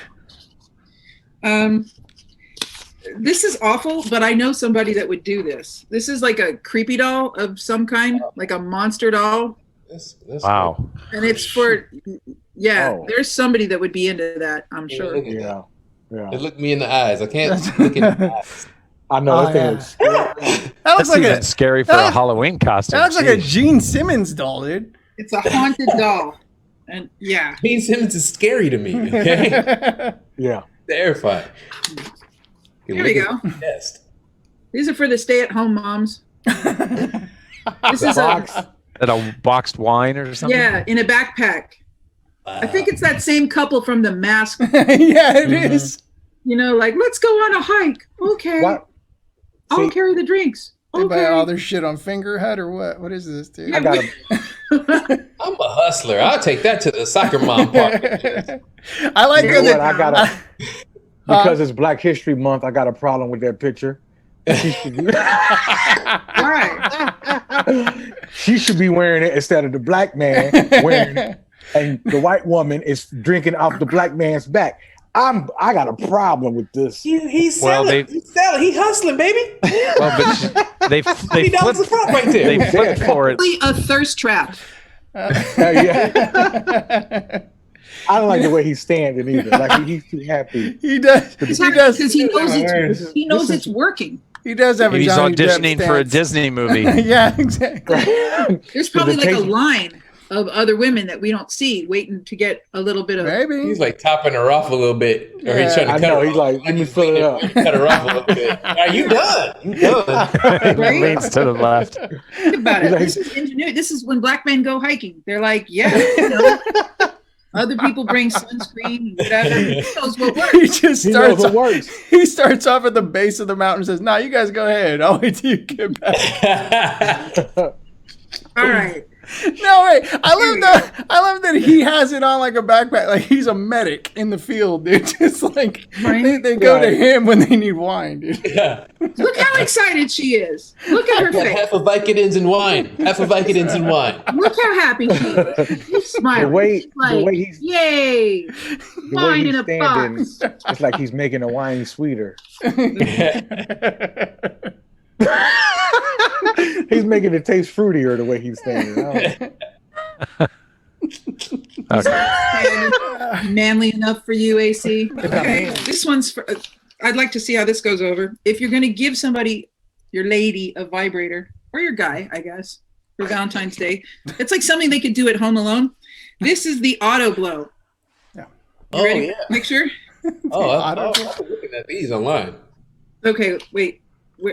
This is awful, but I know somebody that would do this. This is like a creepy doll of some kind, like a monster doll. That's Wow. And it's for, Oh. there's somebody that would be into that, I'm Yeah, sure. look at Yeah. that. Yeah. Look me in the eyes. I can't look in the eyes. I know. Oh, That thing yeah. looks That looks That's like even a scary for that- a Halloween costume. that looks like a Jeez. Gene Simmons doll, dude. It's a haunted doll. And yeah. Gene Simmons is scary to me. Okay, yeah. terrifying. Here we go. Yes. These are for the stay-at-home moms. This is Box. At a boxed wine or something? yeah, in a backpack. I think it's that same couple from The Mask. Yeah, it is. You know, like, let's go on a hike. Okay. What? I'll See- carry the drinks. They buy Okay. all their shit on Finger Hut or what? What is this, dude? I got a I'm a hustler. I'll take that to the soccer mom park. I like You You know that. what? I got a because it's Black History Month. I got a problem with that picture. She should be, Right. she should be wearing it instead of the black man wearing it, and the white woman is drinking off the black man's back. I got a problem with this. He's Well, selling. He's selling. He hustling, baby. Well, but they $20 a flipped, pop right there. they flipped for it. A thirst trap. Yeah. I don't like the way he's standing either. Like he's too happy. He does. He Because does. he knows This is- he knows this it's is- working. He does have a He's Johnny Depp auditioning for a stance. Disney movie. Yeah, exactly. There's probably like a Invitation. line of other women that we don't see waiting to get a little bit of Maybe. He's like topping her off a little bit, or he's trying to I cut know, her he's off. like, let me fill it up. Cut her off a little bit. Are you done? You done? Right? Leans to the left. Think about it. Like- This is ingenuity. This is when black men go hiking. They're like, yeah, you know, Other people bring sunscreen and whatever. He knows what works. He just He knows starts. what works. He starts off at the base of the mountain and says, "Nah, you guys go ahead. I'll wait till you get back." All right. No, wait. I love that he has it on like a backpack. Like he's a medic in the field, dude. Just like they go to him when they need wine, dude. Yeah. Look how excited she is. Look at her Got face. half of Vicodins and wine. Half of Vicodins and wine. Look how happy she is. She's smiling. The way- She's like, the way he's- yay. The way Wine he's in a standing, box. it's like he's making the wine sweeter. He's making it taste fruitier the way he's standing. Okay. Manly enough for you, AC. Okay, this one's for. I'd like to see how this goes over. If you're going to give somebody, your lady, a vibrator, or your guy, I guess, for Valentine's Day, it's like something they could do at home alone. This is the auto blow. Yeah. You ready for the picture? I'm looking at these online. Okay, wait.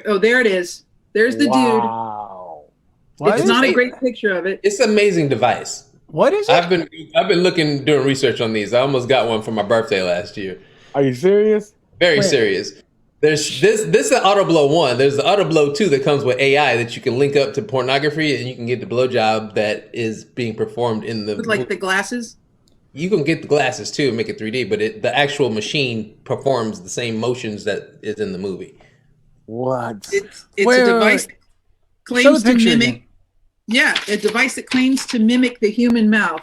Oh, there it is. There's the dude. Wow. What It's is not it? a great picture of it. It's an amazing device. What is it? I've been looking, doing research on these. I almost got one for my birthday last year. Are you serious? Very Wait. serious. There's this is the Auto Blow 1. There's the Auto Blow 2 that comes with AI that you can link up to pornography and you can get the blowjob that is being performed in the. With like the glasses. You can get the glasses too and make it 3D, but the actual machine performs the same motions that is in the movie. What? It's Wait, a wait, device wait. that Show the claims to picture mimic. again. Yeah, a device that claims to mimic the human mouth.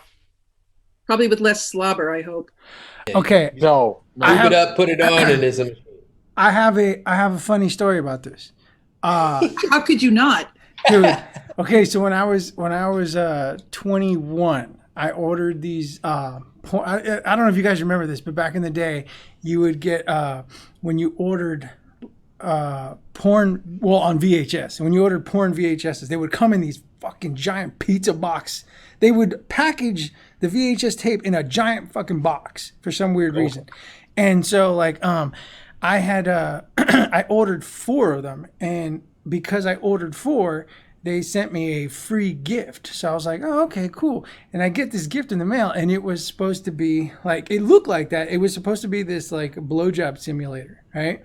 Probably with less slobber, I hope. Okay, No. Move it up, put it on, and it's a machine. I have a funny story about this. How could you not? Dude, okay, so when I was 21, I ordered these I don't know if you guys remember this, but back in the day, you would get when you ordered porn, well, on VHS. When you ordered porn VHSs, they would come in these fucking giant pizza box. They would package the VHS tape in a giant fucking box for some weird reason. And so like I had I ordered 4 of them, and because I ordered 4, they sent me a free gift. So I was like, oh, okay, cool. And I get this gift in the mail, and it was supposed to be like, it looked like that. It was supposed to be this like blowjob simulator, right?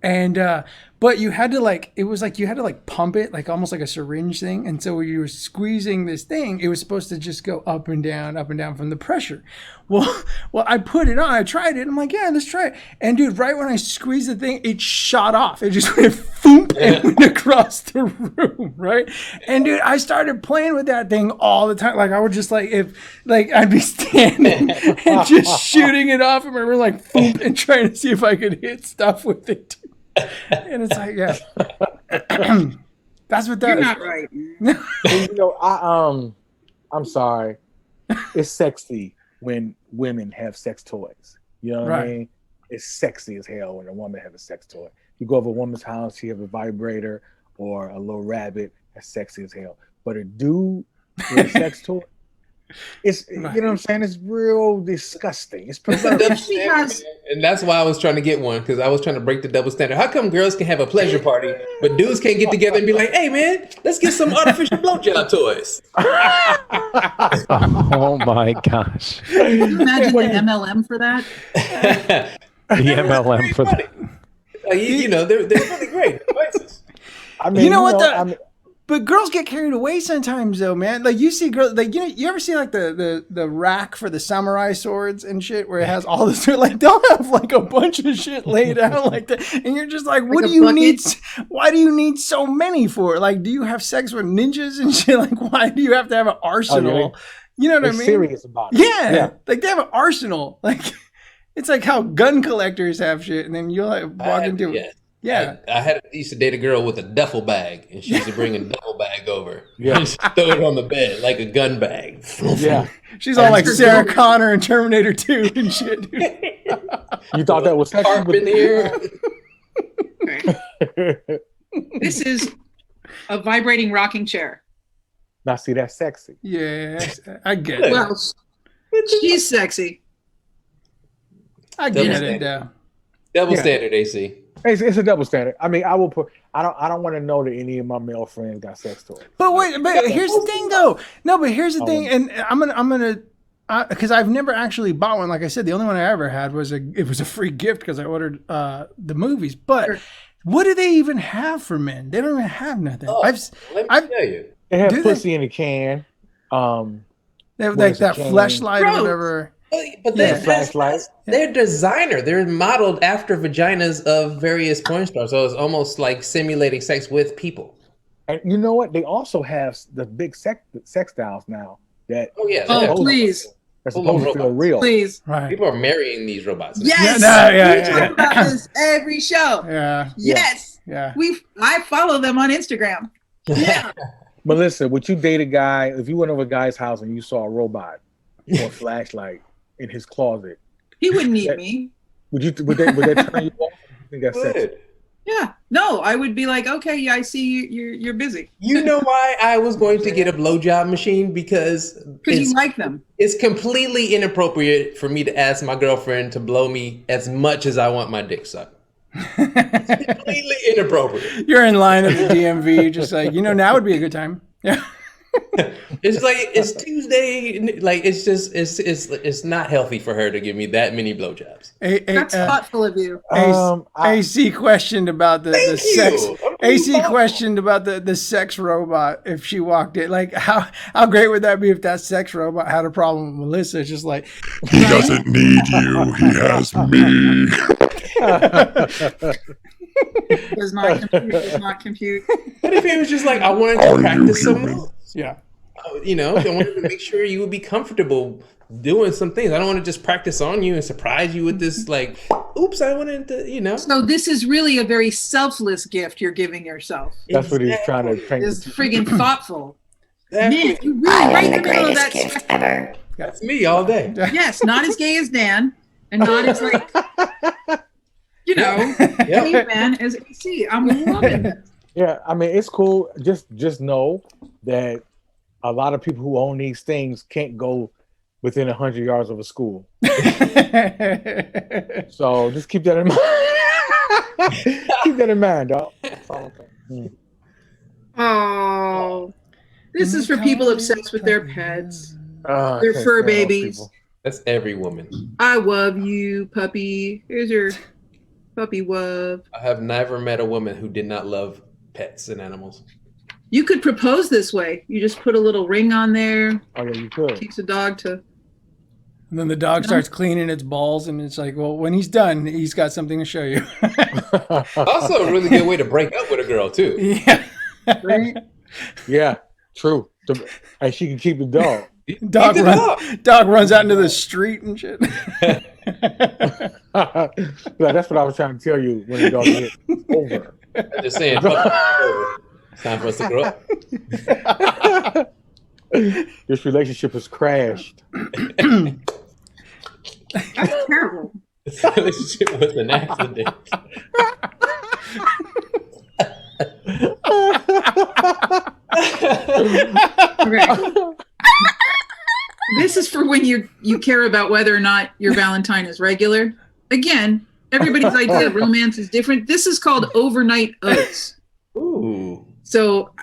And but you had to like, it was like you had to like pump it, like almost like a syringe thing. And so when you were squeezing this thing, it was supposed to just go up and down from the pressure. Well, I put it on, I tried it. I'm like, yeah, let's try it. And dude, right when I squeezed the thing, it shot off. It just went foomp and went across the room, right? And dude, I started playing with that thing all the time. Like I would just like, if like I'd be standing and just shooting it off. I remember like foomp and trying to see if I could hit stuff with it. And it's like, yeah, that's what that You're is. not right. You know, I'm sorry. It's sexy when women have sex toys. You know what I Right. mean? It's sexy as hell when a woman has a sex toy. You go over a woman's house, she have a vibrator or a little rabbit. That's sexy as hell. But a dude with a sex toy, it's you know what I'm saying? It's real disgusting. It's perverted. She has. And that's why I was trying to get one, because I was trying to break the double standard. How come girls can have a pleasure party, but dudes can't get together and be like, hey, man, let's get some artificial blowjob toys? Oh my gosh. Can you imagine the MLM for that? The MLM for that. You know, they're really great devices. I mean, You know what I mean, But girls get carried away sometimes, though, man. Like you see girls, like you ever see like the rack for the samurai swords and shit, where it has all this, like they'll have like a bunch of shit laid out like that, and you're just like, what Like do a you bucket? need? Why do you need so many for? Like, do you have sex with ninjas and shit? Like, why do you have to have an arsenal? You know what they're I mean? serious about it. Yeah, like they have an arsenal. Like it's like how gun collectors have shit, and then you'll like walk into it. Yeah. I used to date a girl with a duffel bag, and she used to bring a duffel bag over. Yeah. And just throw it on the bed like a gun bag. Yeah. She's all like Sarah Connor and Terminator 2 and shit, dude. You thought that was sexy? Tarp in here. This is a vibrating rocking chair. Now, see, that's sexy. Yes, I get it. Well, she's sexy. I Double get it standard. now. Double Yeah. standard, AC. It's a double standard. I mean, I will put. I don't want to know that any of my male friends got sex toys. But wait, but here's the thing though. No, but here's the thing, and I'm because I've never actually bought one. Like I said, the only one I ever had was it was a free gift because I ordered the movies. But what do they even have for men? They don't even have nothing. Let me tell you. They have pussy in a can. They have like that fleshlight or whatever. But they're designer. They're modeled after vaginas of various porn stars. So it's almost like simulating sex with people. And you know what? They also have the big sex dolls now. Please. That's supposed to feel real. Please. Right. People are marrying these robots. Yes. We talk about this every show. Yeah. Yes. Yeah. I follow them on Instagram. Yeah. Melissa, would you date a guy if you went over a guy's house and you saw a robot or a flashlight in his closet? He wouldn't need me. Would that turn you off? I think that's sexy. Yeah. No, I would be like, okay, yeah, I see you're busy. You know why I was going to get a blowjob machine? Because you like them. It's completely inappropriate for me to ask my girlfriend to blow me as much as I want my dick sucked. It's completely inappropriate. You're in line at the DMV, just like, now would be a good time. Yeah. It's like it's Tuesday, like it's not healthy for her to give me that many blowjobs. That's thoughtful of you. AC questioned about the sex. AC questioned about the sex robot if she walked in. Like how great would that be if that sex robot had a problem with Melissa? It's just like he doesn't need you, he has me. Does not compute. What if it was just like I wanted to practice some moves? Yeah. I wanted to make sure you would be comfortable doing some things. I don't want to just practice on you and surprise you with this like, oops, I wanted to, So this is really a very selfless gift you're giving yourself. That's what he's trying to train. It's friggin' thoughtful. Man, you really right in the middle of that gift ever. That's me all day. Yes, not as gay as Dan, and not as like, caveman as AC. I'm loving this. Yeah, I mean, it's cool. Just know that a lot of people who own these things can't go within 100 yards of a school. So just keep that in mind. Keep that in mind, dog. Oh, this is for people obsessed with their pets, their fur babies. That's every woman. I love you, puppy. Here's your puppy love. I have never met a woman who did not love pets and animals. You could propose this way. You just put a little ring on there. Oh yeah, you could. Teach the dog to. And then the dog starts cleaning its balls, and it's like, well, when he's done, he's got something to show you. Also, a really good way to break up with a girl too. Yeah. Right? Yeah, true. And she can keep the dog. Dog runs out into the street and shit. That's what I was trying to tell you when the dog gets over. I'm just saying, it's time for us to grow up. This relationship has crashed. That's terrible. This relationship was an accident. Okay. This is for when you care about whether or not your Valentine is regular. Again, everybody's idea of romance is different. This is called overnight oats. Ooh. So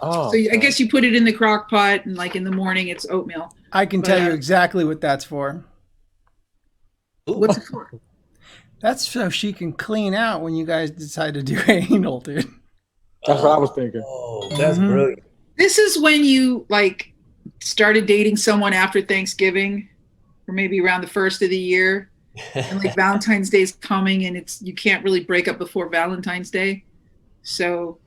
I guess you put it in the crock pot, and like in the morning it's oatmeal. I can tell you exactly what that's for. What's it for? That's so she can clean out when you guys decide to do anal, dude. That's what I was thinking. Oh, that's brilliant. This is when you like started dating someone after Thanksgiving, or maybe around the first of the year, and like Valentine's Day is coming, and you can't really break up before Valentine's Day. So,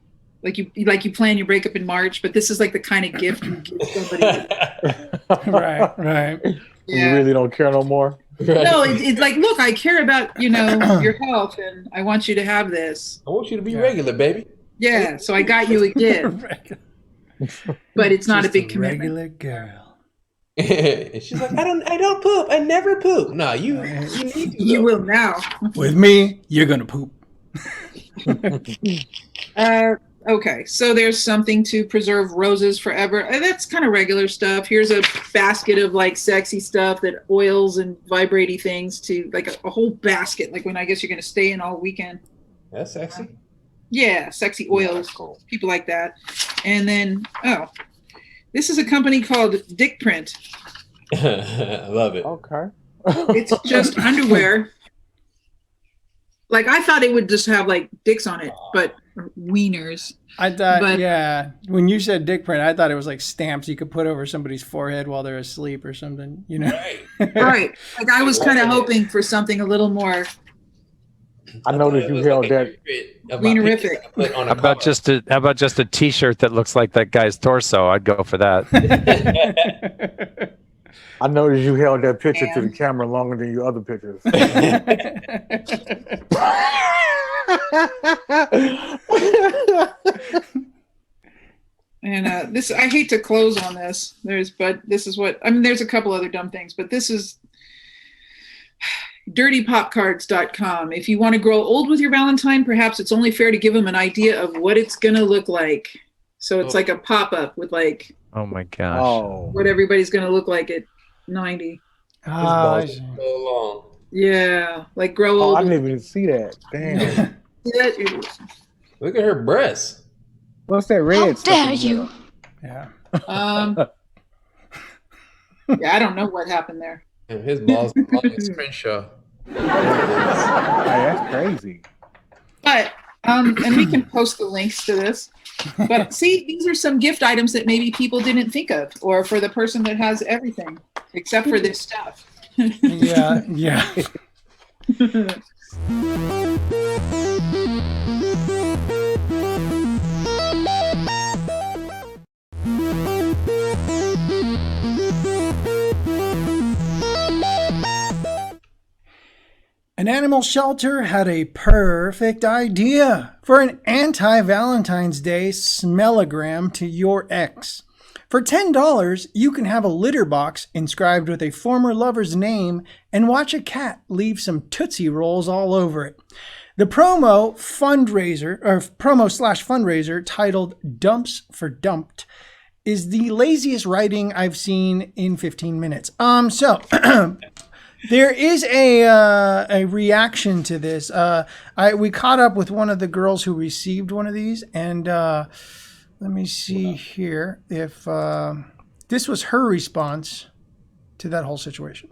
you plan your breakup in March, but this is like the kind of gift you give somebody. Right. Yeah. You really don't care no more. No, it's like, look, I care about your health, and I want you to have this. I want you to be regular, baby. Yeah, so I got you a gift, but it's not a big commitment. Regular girl. And she's like, I don't poop. I never poop. No, you need to. You will now. With me, you're gonna poop. Okay, so there's something to preserve roses forever. That's kind of regular stuff. Here's a basket of like sexy stuff, that oils and vibrating things, to like a whole basket. Like when I guess you're gonna stay in all weekend. That's sexy. Yeah, sexy oils, cool. People like that. And then, this is a company called Dick Print. I love it. Okay. It's just underwear. Like I thought it would just have like dicks on it, but wieners. I thought, But- yeah. When you said dick print, I thought it was like stamps you could put over somebody's forehead while they're asleep or something. You know. Right. Like I was kind of hoping for something a little more I noticed you held that. wienerific. How about just a T-shirt that looks like that guy's torso? I'd go for that. I noticed you held that picture to the camera longer than your other pictures. And this, I hate to close on this. But this is what I mean. There's a couple other dumb things, but this is dirtypopcards.com. If you want to grow old with your Valentine, perhaps it's only fair to give them an idea of what it's gonna look like. So it's like a pop-up with like, oh my gosh, what everybody's gonna look like at 90. So long. Yeah, like grow old. I didn't even see that. Damn. Look at her breasts. What's that red? How dare you? Yeah. Yeah, I don't know what happened there. And his balls are long as Crenshaw. That's crazy. But and we can post the links to this. But see, these are some gift items that maybe people didn't think of, or for the person that has everything except for this stuff. Yeah. Yeah. An animal shelter had a perfect idea for an anti-Valentine's Day smellogram to your ex. For $10, you can have a litter box inscribed with a former lover's name and watch a cat leave some Tootsie Rolls all over it. The promo/fundraiser titled Dumps for Dumped is the laziest writing I've seen in 15 minutes. So there is a reaction to this. We caught up with one of the girls who received one of these, and let me see here if this was her response to that whole situation.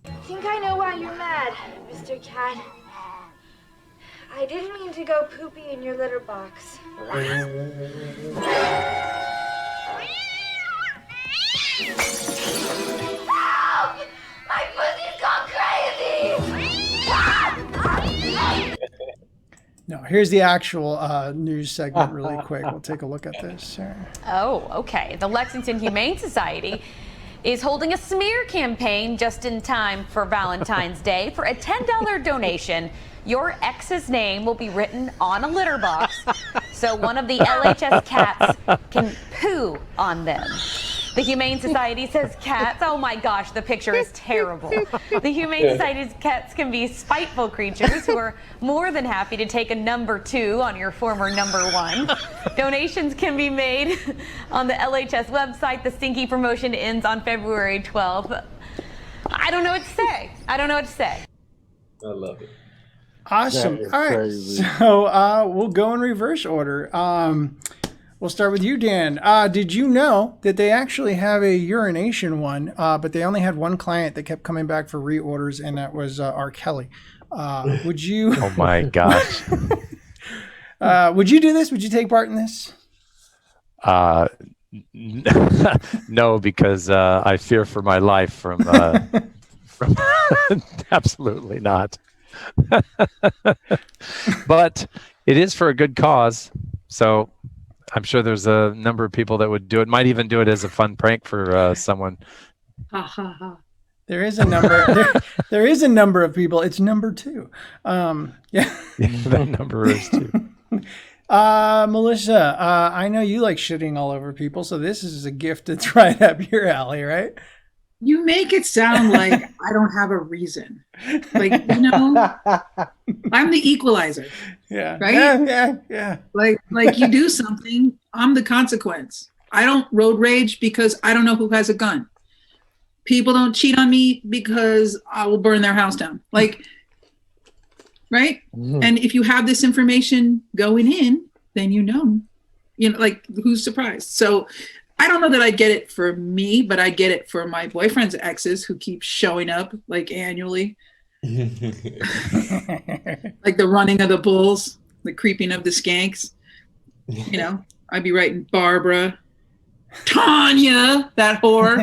I think I know why you're mad, Mr. Cat. I didn't mean to go poopy in your litter box. Help! My pussy's gone crazy! No, here's the actual news segment really quick. We'll take a look at this. Oh, okay. The Lexington Humane Society is holding a smear campaign just in time for Valentine's Day. For a $10 donation, your ex's name will be written on a litter box so one of the LHS cats can poo on them. The Humane Society says cats, oh my gosh, the picture is terrible. The Humane Society's cats can be spiteful creatures who are more than happy to take a number 2 on your former number 1. Donations can be made on the LHS website. The stinky promotion ends on February 12th. I don't know what to say. I love it. Awesome. That is All right. crazy. So we'll go in reverse order. We'll start with you, Dan. Did you know that they actually have a urination one, but they only had one client that kept coming back for reorders, and that was R. Kelly. Would you? Oh my gosh. Would you do this? Would you take part in this? No, because I fear for my life from absolutely not. But it is for a good cause, so I'm sure there's a number of people that would do it. Might even do it as a fun prank for someone. Ha ha ha. There is a number. there is a number of people. It's number 2. Yeah. That number is 2. Melissa, I know you like shitting all over people, so this is a gift that's right up your alley, right? You make it sound like I don't have a reason. Like, I'm the equalizer. Yeah. Right? Yeah. Like you do something, I'm the consequence. I don't road rage because I don't know who has a gun. People don't cheat on me because I will burn their house down. Like, right? Mm-hmm. And if you have this information going in, then like who's surprised? So I don't know that I'd get it for me, but I'd get it for my boyfriend's exes who keep showing up like annually. Like the running of the bulls, the creeping of the skanks. You know, I'd be writing Barbara, Tanya, that whore.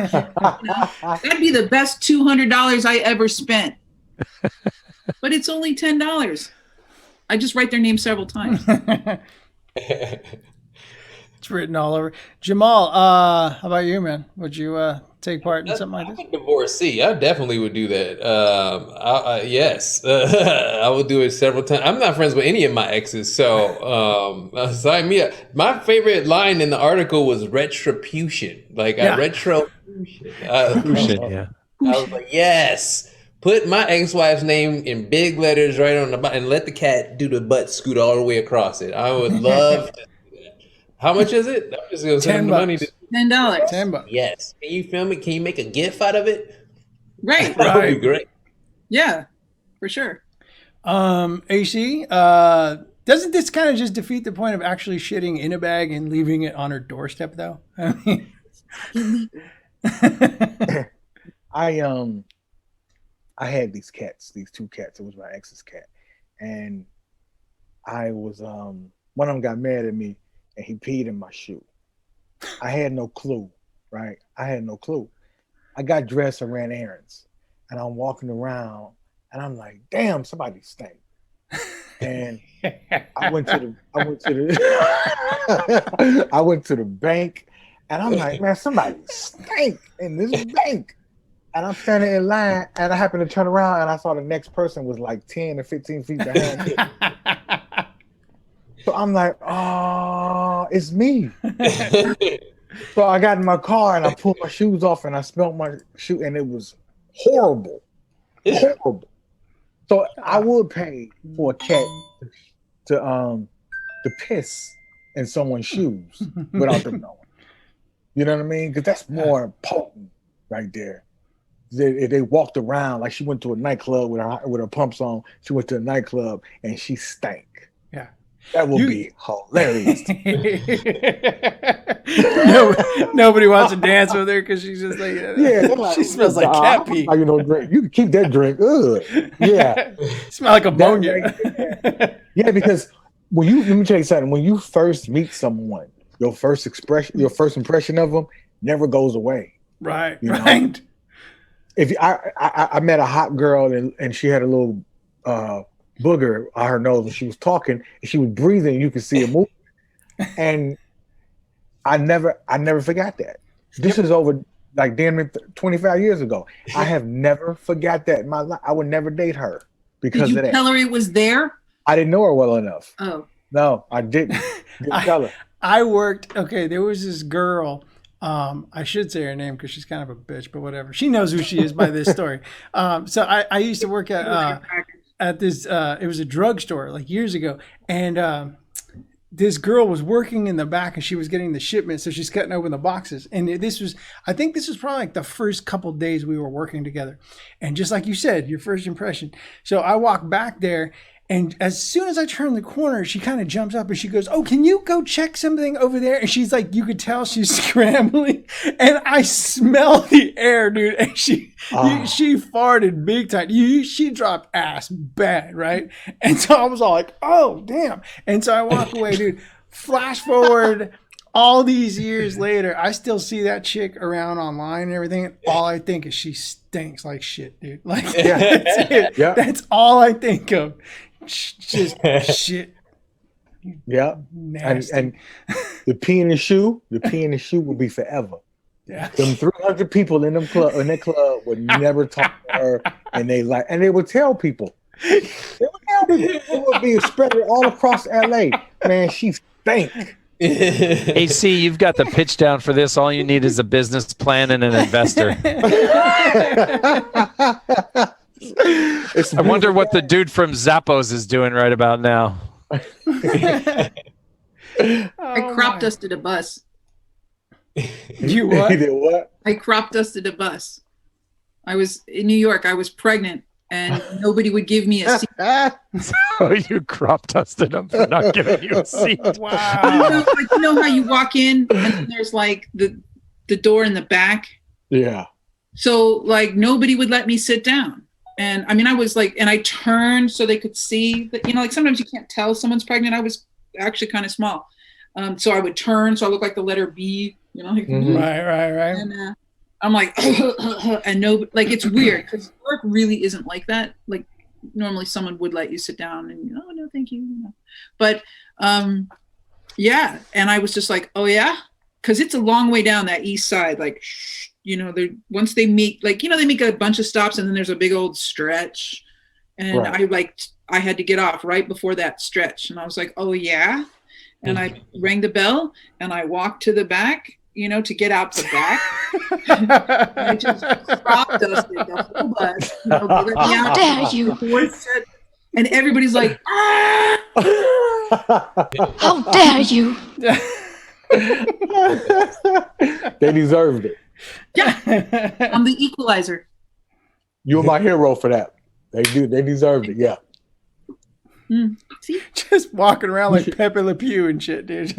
You know, that'd be the best $200 I ever spent. But it's only $10. I just write their name several times. It's written all over. Jamal, how about you, man? Would you take part in something like this? I'm a divorcee. I definitely would do that. Yes, I would do it several times. I'm not friends with any of my exes, so sign me up. My favorite line in the article was retribution. Like retribution. Yeah. I was like, yes. Put my ex-wife's name in big letters right on the bottom and let the cat do the butt scoot all the way across it. I would love to do that. How much is it? I'm just going to send the money. $10. $10. Yes. Can you film it? Can you make a GIF out of it? Right. That would be great. Yeah, for sure. AC, doesn't this kind of just defeat the point of actually shitting in a bag and leaving it on her doorstep, though? I mean, I had these two cats. It was my ex's cat. And I was, one of them got mad at me and he peed in my shoe. I had no clue, right? I had no clue. I got dressed and ran errands and I'm walking around and I'm like, damn, somebody stank. And I went to the bank and I'm like, man, somebody stank in this bank. And I'm standing in line and I happened to turn around and I saw the next person was like 10 or 15 feet behind me. So I'm like, oh, it's me. So I got in my car and I pulled my shoes off and I smelled my shoe and it was horrible. Horrible. So I would pay for a cat to piss in someone's shoes without them knowing. You know what I mean? Because that's more potent right there. They walked around like she went to a nightclub with her pumps on. She went to a nightclub and she stank. Yeah, that would be hilarious. Nobody wants to dance with her because she's just like, like, she smells like cat pee. You know, drink. You can keep that drink. Ugh. Yeah, smell like ammonia. Yeah, because let me tell you something. When you first meet someone, your first impression of them never goes away. Right. You know? Right. If I met a hot girl and she had a little booger on her nose when she was talking and she was breathing, you could see it moving. And I never forgot that. This is over like damn 25 years ago. I have never forgot that in my life. I would never date her because of that. Did you tell her it was there? I didn't know her well enough. Oh. No, I didn't. Tell her. There was this girl. I should say her name because she's kind of a bitch, but whatever. She knows who she is by this story. So I used to work at this, it was a drugstore like years ago. And this girl was working in the back and she was getting the shipment. So she's cutting open the boxes. And I think this was probably like the first couple days we were working together. And just like you said, your first impression. So I walked back there. And as soon as I turn the corner, she kind of jumps up and she goes, "Oh, can you go check something over there?" And she's like, you could tell she's scrambling. And I smell the air, dude. And she farted big time. She dropped ass bad, right? And so I was all like, oh, damn. And so I walk away, dude. Flash forward all these years later, I still see that chick around online and everything. And all I think is she stinks like shit, dude. Like, that's it. Yeah. That's all I think of. Just shit. Yeah. And the pee in the shoe will be forever. Yeah. Them 300 people in that club would never talk to her, and they would tell people. It would be spread all across LA. Man, she stank. AC, you've got the pitch down for this. All you need is a business plan and an investor. I wonder what the dude from Zappos is doing right about now. I crop dusted a bus. You what? You did what? I crop dusted a bus. I was in New York. I was pregnant, and nobody would give me a seat. So you crop dusted them for not giving you a seat. Wow. You know how you walk in and there's like the the door in the back. Yeah. So like nobody would let me sit down. And I mean, I was like, and I turned so they could see that, you know, like sometimes you can't tell someone's pregnant. I was actually kind of small. So I would turn. So I look like the letter B, you know. Like, Right. And I'm like, and no, like it's weird because work really isn't like that. Like normally someone would let you sit down and, oh, no, thank you. But yeah. And I was just like, oh, yeah. Because it's a long way down that east side. Like, you know, once they meet, like, you know, they make a bunch of stops and then there's a big old stretch. And I had to get off right before that stretch. And I was like, oh, yeah. And I rang the bell and I walked to the back, you know, to get out the back. I just crop dusted the whole bus. You know, they let me out. How dare you? And everybody's like, ah! How dare you? They deserved it. Yeah. I'm the equalizer. You were my hero for that. They deserved it. Yeah. See? Just walking around like Pepe Le Pew and shit, dude.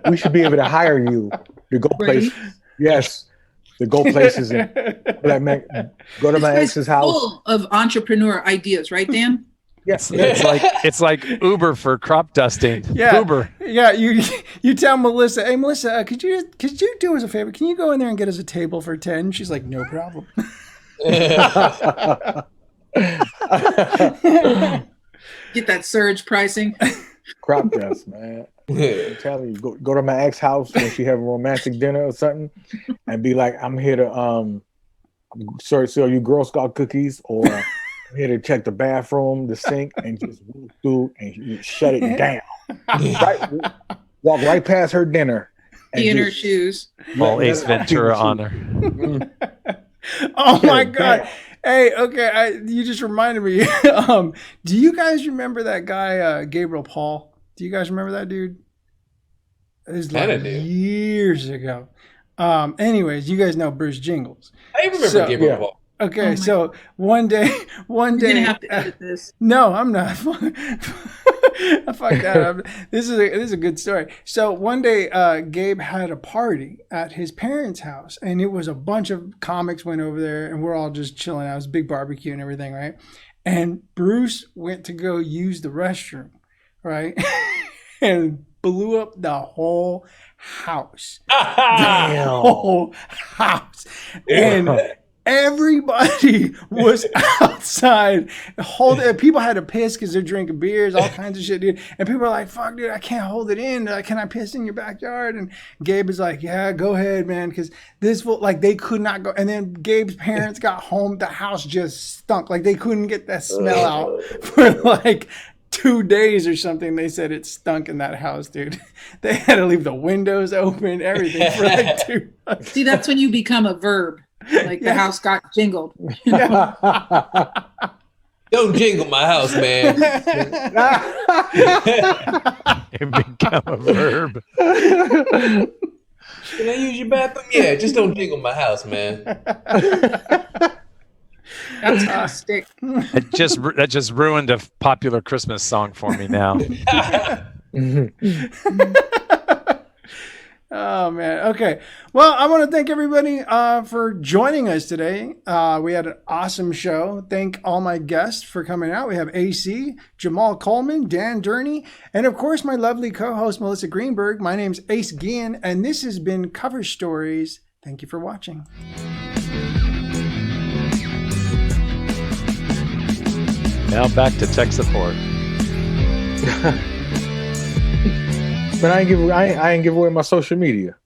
We should be able to hire you to go places. Yes. To go places and go to my ex's house. Full of entrepreneur ideas, right, Dan? Yes. It's like Uber for crop dusting. Yeah. Uber. Yeah, you tell Melissa, hey Melissa, could you do us a favor? Can you go in there and get us a table for 10? She's like, no problem. Get that surge pricing. Crop dust, man. I'm telling you, go to my ex house when she have a romantic dinner or something, and be like, I'm here to sell you Girl Scout cookies, or I'm here to check the bathroom, the sink, and just walk through and shut it down. Walk right past her dinner. In her shoes. All Ace Ventura on her. Oh my God. Hey, okay, you just reminded me. Do you guys remember that guy, Gabriel Paul? Do you guys remember that dude? It was like years ago. Anyways, you guys know Bruce Jingles. I remember Gabriel Paul. Okay, so one day. You're gonna have to edit this. No, I'm not. Fuck that. This is a good story. So one day, Gabe had a party at his parents' house, and it was a bunch of comics went over there, and we're all just chilling out. It was a big barbecue and everything, right? And Bruce went to go use the restroom, right? And blew up the whole house. The whole house. And everybody was outside. People had to piss because they're drinking beers, all kinds of shit, dude. And people are like, fuck, dude, I can't hold it in. Like, can I piss in your backyard? And Gabe is like, yeah, go ahead, man. Because they could not go. And then Gabe's parents got home. The house just stunk. Like, they couldn't get that smell out for like 2 days or something. They said it stunk in that house, dude. They had to leave the windows open, everything for like 2 months. See, that's when you become a verb. Like the house got jingled. Don't jingle my house, man. It become a verb. Can I use your bathroom? Yeah, just don't jingle my house, man. That's gonna stick. That just ruined a popular Christmas song for me now. Oh, man. Okay. Well, I want to thank everybody for joining us today. We had an awesome show. Thank all my guests for coming out. We have AC, Jamal Coleman, Dan Durney, and of course, my lovely co-host, Melissa Greenberg. My name's Ace Guillen, and this has been Cover Stories. Thank you for watching. Now back to tech support. But I ain't give away my social media.